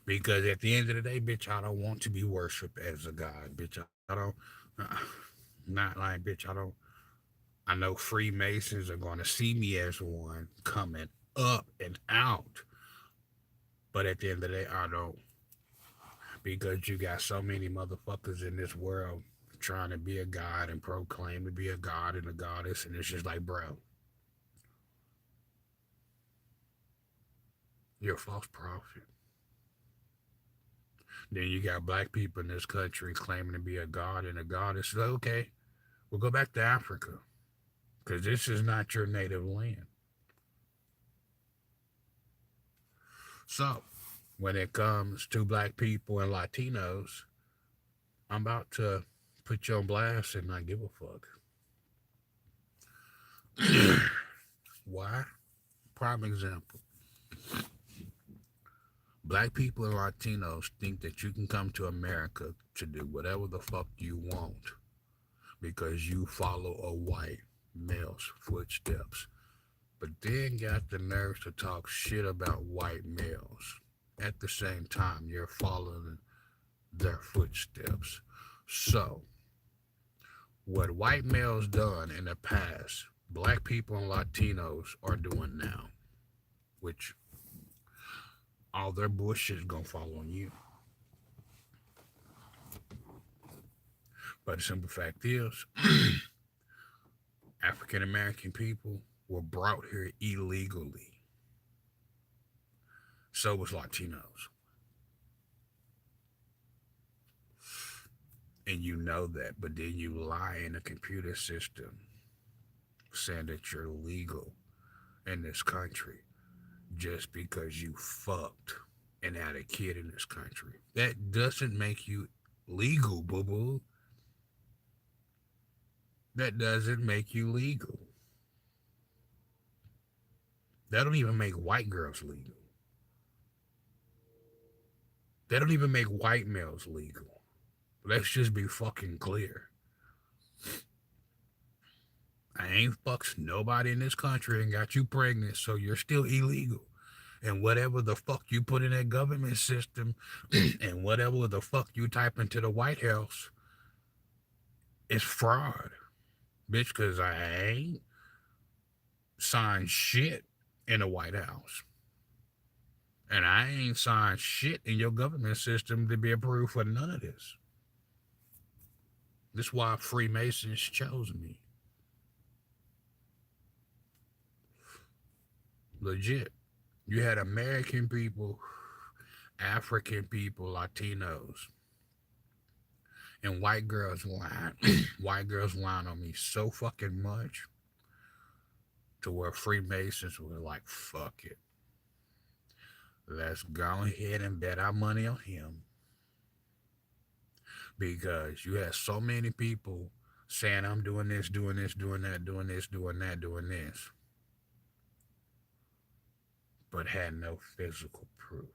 Because at the end of the day, bitch, I don't want to be worshipped as a god. Bitch, I don't, uh, not like, bitch, I know Freemasons are going to see me as one coming up and out. But at the end of the day, I don't. Because you got so many motherfuckers in this world trying to be a god and proclaim to be a god and a goddess. And it's just like, bro, you're a false prophet. Then you got black people in this country claiming to be a god and a goddess. So, okay, we'll go back to Africa because this is not your native land. So, when it comes to black people and Latinos, I'm about to put you on blast and not give a fuck. Why? Prime example. Black people and Latinos think that you can come to America to do whatever the fuck you want because you follow a white male's footsteps, but then got the nerves to talk shit about white males. At the same time, you're following their footsteps. So, what white males done in the past, black people and Latinos are doing now, which all their bullshit is gonna fall on you. But the simple fact is, African American people were brought here illegally. So was Latinos. And you know that, but then you lie in a computer system saying that you're legal in this country just because you fucked and had a kid in this country. That doesn't make you legal, boo boo. That doesn't make you legal. That don't even make white girls legal. That don't even make white males legal. Let's just be fucking clear. I ain't fucked nobody in this country and got you pregnant, so you're still illegal. And whatever the fuck you put in that government system and whatever the fuck you type into the White House is fraud. Bitch, because I ain't signed shit in the White House. And I ain't signed shit in your government system to be approved for none of this. This is why Freemasons chose me. Legit. You had American people, African people, Latinos, and white girls lying. White girls lying on me so fucking much to where Freemasons were like, fuck it. Let's go ahead and bet our money on him. Because you had so many people saying, I'm doing this, doing this, doing that, doing this, doing that, doing this, but had no physical proof.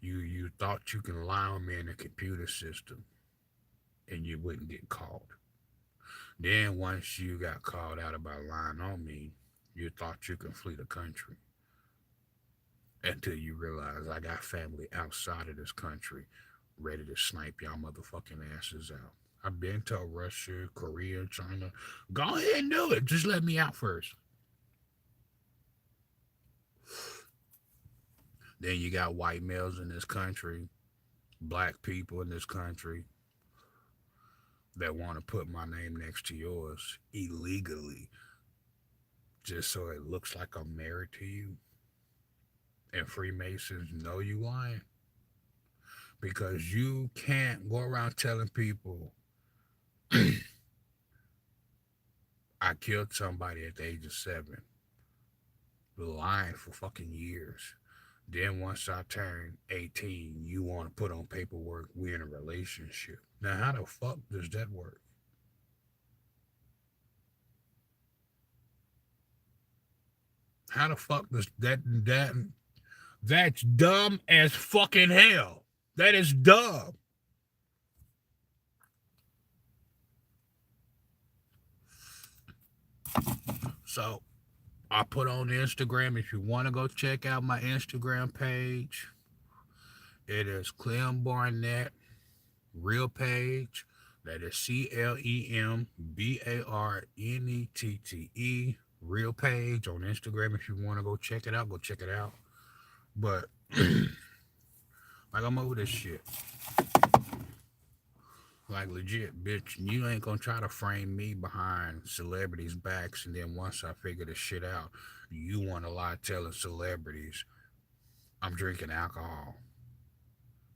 You thought you can lie on me in a computer system and you wouldn't get caught. Then once you got called out about lying on me, you thought you could flee the country. Until you realize I got family outside of this country ready to snipe y'all motherfucking asses out. I've been to Russia, Korea, China. Go ahead and do it. Just let me out first. Then you got white males in this country, black people in this country that want to put my name next to yours illegally just so it looks like I'm married to you. And Freemasons know you lying because you can't go around telling people I killed somebody at the age of 7, lying for fucking years. Then once I turn 18, you want to put on paperwork we're in a relationship. Now, how the fuck does that work? How the fuck does that's dumb as fucking hell. That is dumb. So I put on Instagram. If you want to go check out my Instagram page, it is Clem Barnett, real page. That is CLEMBARNETTE, real page on Instagram. If you want to go check it out, go check it out. But like I'm over this shit. Like legit, bitch, you ain't gonna try to frame me behind celebrities' backs, and then once I figure this shit out, you wanna lie telling celebrities I'm drinking alcohol.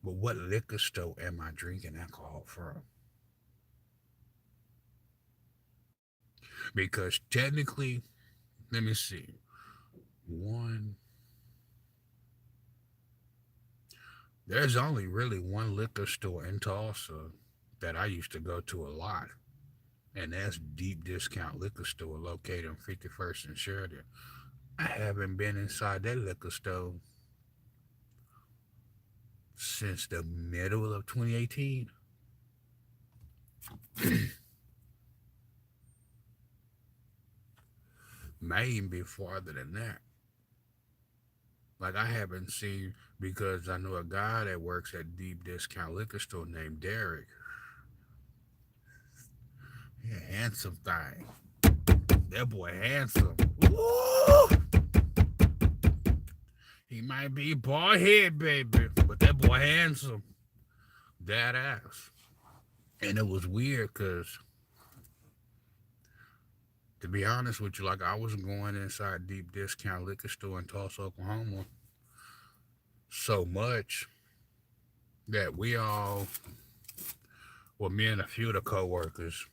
But what liquor store am I drinking alcohol from? Because technically, let me see. One, there's only really one liquor store in Tulsa that I used to go to a lot, and that's Deep Discount Liquor Store located on 51st and Sheridan. I haven't been inside that liquor store since the middle of 2018. May even be farther than that. Like I haven't seen because I know a guy that works at deep discount liquor store named Derek. He a handsome thing. That boy handsome. Woo! He might be bald head, baby, but that boy handsome. That ass. And it was weird because, to be honest with you, like I was going inside deep discount liquor store in Tulsa, Oklahoma, so much that we all, well, me and a few of the coworkers,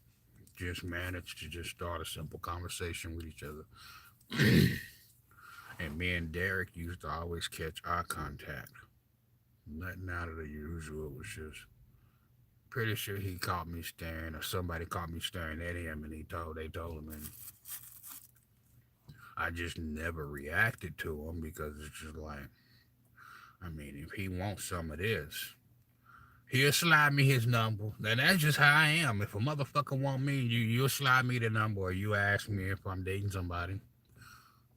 just managed to just start a simple conversation with each other. And me and Derek used to always catch eye contact. Nothing out of the usual. It was just pretty sure he caught me staring, or somebody caught me staring at him, and they told him, and I just never reacted to him because it's just like, I mean, if he wants some of this, he'll slide me his number. Now that's just how I am. If a motherfucker want me, you'll slide me the number, or you ask me if I'm dating somebody.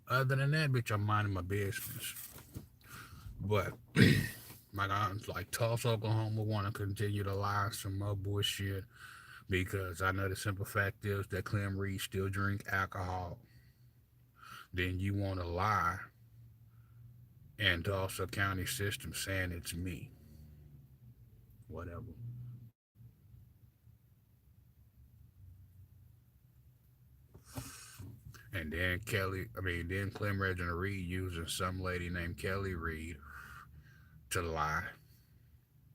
Other than that, bitch, I'm minding my business. But my guys like Tulsa, Oklahoma want to continue to lie some more bullshit because I know the simple fact is that Clem Reed still drink alcohol. Then you want to lie and Tulsa County system saying it's me. Whatever. And then Clem Reginald Reed using some lady named Kelly Reed to lie.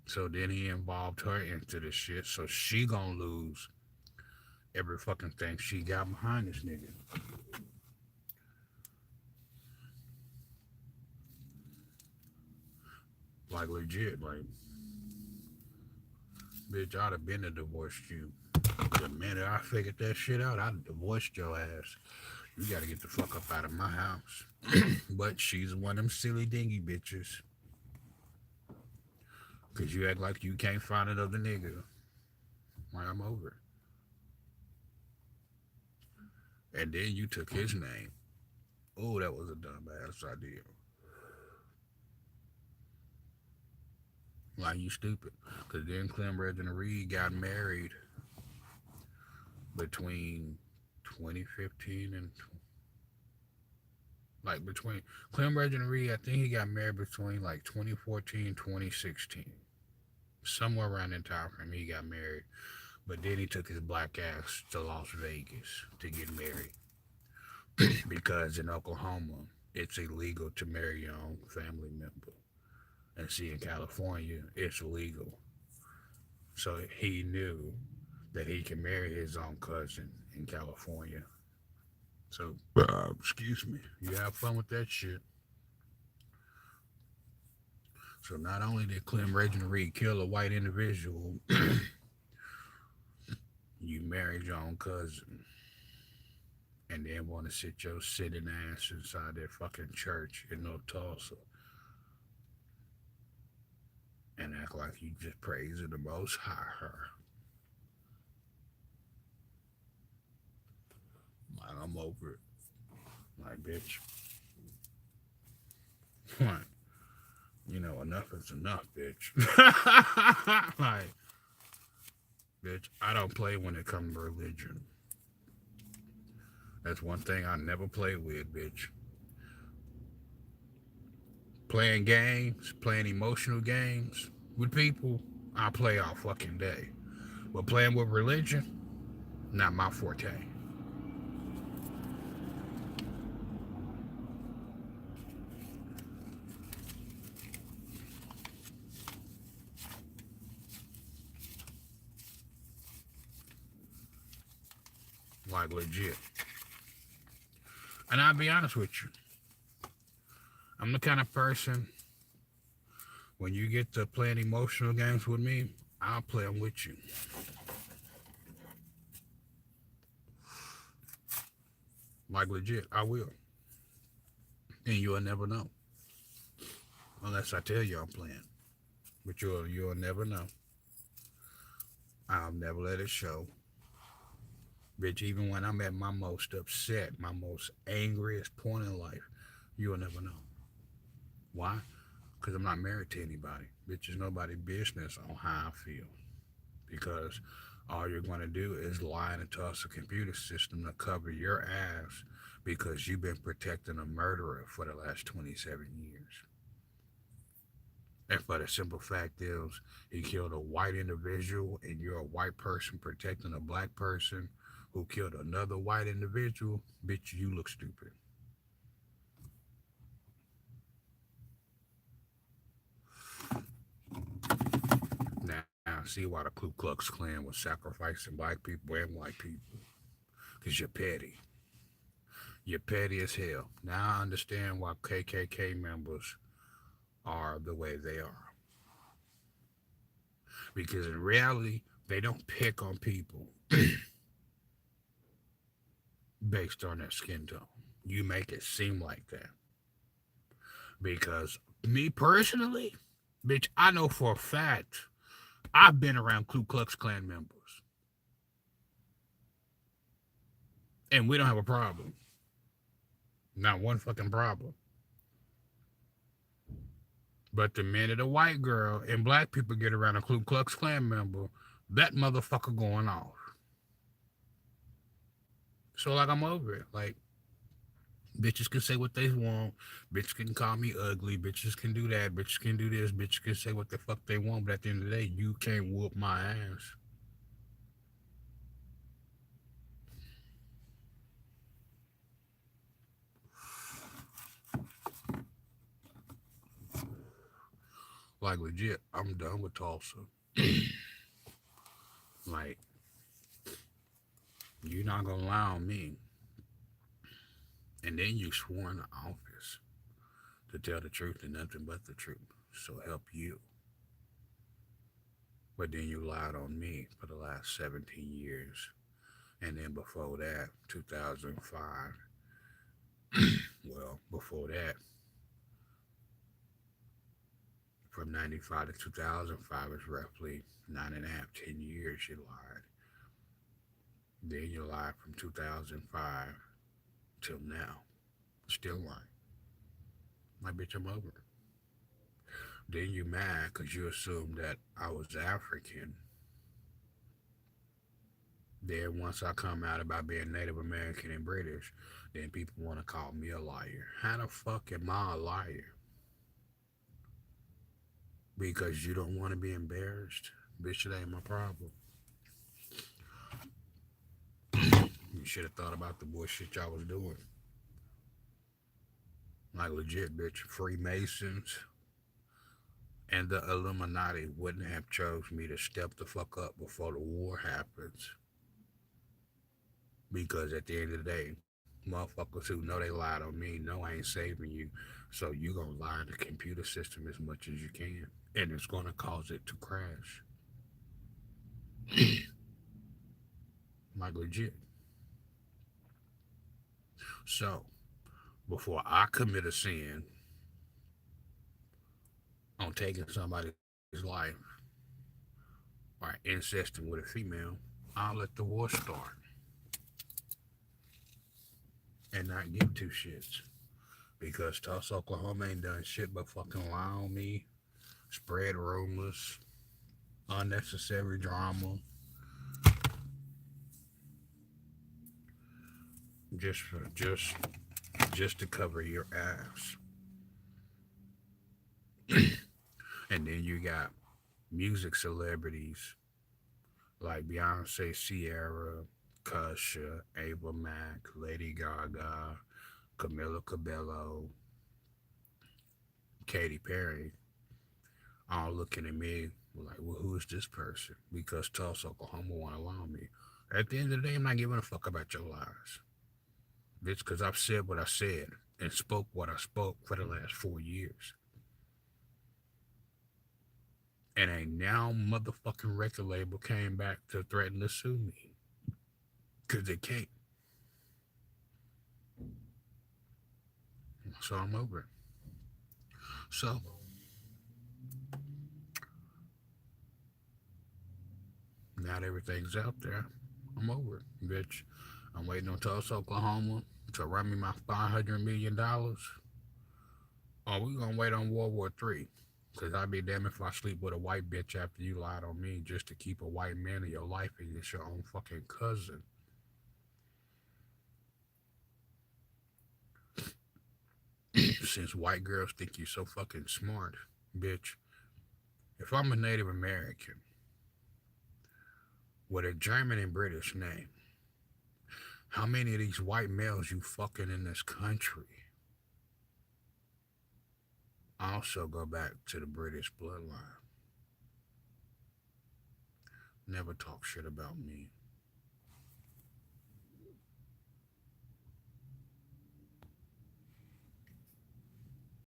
So then he involved her into this shit. So she gonna lose every fucking thing she got behind this nigga. Like legit, like bitch, I'd have been to divorced you. The minute I figured that shit out, I'd have divorced your ass. You gotta get the fuck up out of my house. But she's one of them silly dingy bitches. Cause you act like you can't find another nigga. Like I'm over it. And then you took his name. Oh, that was a dumbass idea. Like you stupid. Cause then Clem Reginald Reed got married between 2015 and like between Clem Reginald Reed, I think he got married between like 2014 2016. Somewhere around that time frame he got married. But then he took his black ass to Las Vegas to get married. Because in Oklahoma it's illegal to marry your own family member. And see in California it's illegal. So he knew that he can marry his own cousin in California. So, excuse me, you have fun with that shit. So not only did Clem Reginald Reed kill a white individual, you married your own cousin and then want to sit your sitting ass inside that fucking church in North Tulsa and act like you just praising the most high her. Like I'm over it. Like bitch. Like, enough is enough, bitch. Like, bitch, I don't play when it comes to religion. That's one thing I never play with, bitch. Playing games, playing emotional games with people, I play all fucking day. But playing with religion, not my forte. Like legit. And I'll be honest with you. I'm the kind of person, when you get to playing emotional games with me, I'll play them with you. Like legit, I will. And you'll never know. Unless I tell you I'm playing. But you'll never know. I'll never let it show. Bitch, even when I'm at my most upset, my most angriest point in life, you'll never know. Why? Because I'm not married to anybody. Bitch, it's nobody's business on how I feel. Because all you're going to do is lie and toss a computer system to cover your ass because you've been protecting a murderer for the last 27 years. And for the simple fact is, he killed a white individual, and you're a white person protecting a black person who killed another white individual. Bitch, you look stupid. Now, see why the Ku Klux Klan was sacrificing black people and white people. Because you're petty. You're petty as hell. Now I understand why KKK members are the way they are. Because in reality, they don't pick on people based on their skin tone. You make it seem like that. Because me personally, bitch, I know for a fact I've been around Ku Klux Klan members. And we don't have a problem. Not one fucking problem. But the minute a white girl and black people get around a Ku Klux Klan member, that motherfucker going off. So like I'm over it. Like bitches can say what they want. Bitches can call me ugly. Bitches can do that. Bitches can do this. Bitches can say what the fuck they want. But at the end of the day, you can't whoop my ass. Like legit, I'm done with Tulsa. Like you're not gonna lie on me. And then you swore in the office to tell the truth and nothing but the truth. So help you. But then you lied on me for the last 17 years. And then before that, 2005. Well, before that, from 95 to 2005 is roughly 9.5, 10 years you lied. Then you lied from 2005 till now. Still lying. My bitch, I'm over. Then you mad because you assumed that I was African. Then once I come out about being Native American and British, then people want to call me a liar. How the fuck am I a liar? Because you don't want to be embarrassed? Bitch, it ain't my problem. You should have thought about the bullshit y'all was doing. Like legit, bitch. Freemasons and the Illuminati wouldn't have chose me to step the fuck up before the war happens. Because at the end of the day, motherfuckers who know they lied on me know I ain't saving you. So you gonna lie in the computer system as much as you can. And it's gonna cause it to crash. Like legit. So before I commit a sin on taking somebody's life or incesting with a female, I'll let the war start and not give two shits. Because Tulsa, Oklahoma ain't done shit but fucking lie on me, spread rumors, unnecessary drama, just for just to cover your ass. And then you got music celebrities like Beyonce, Sierra, Kusha, Ava Mack, Lady Gaga, Camila Cabello, Katy Perry, all looking at me like, well, who is this person? Because Tulsa, Oklahoma won't allow me. At the end of the day, I'm not giving a fuck about your lies. Bitch, because I've said what I said and spoke what I spoke for the last 4 years. And a now motherfucking record label came back to threaten to sue me. Because they can't. So I'm over it. So now that everything's out there, I'm over it, bitch. I'm waiting on Tulsa, Oklahoma to run me my $500 million. Oh, we gonna wait on World War III. Cause I'd be damned if I sleep with a white bitch after you lied on me just to keep a white man in your life and it's your own fucking cousin. Since white girls think you're so fucking smart, bitch. If I'm a Native American with a German and British name, how many of these white males you fucking in this country also go back to the British bloodline? Never talk shit about me.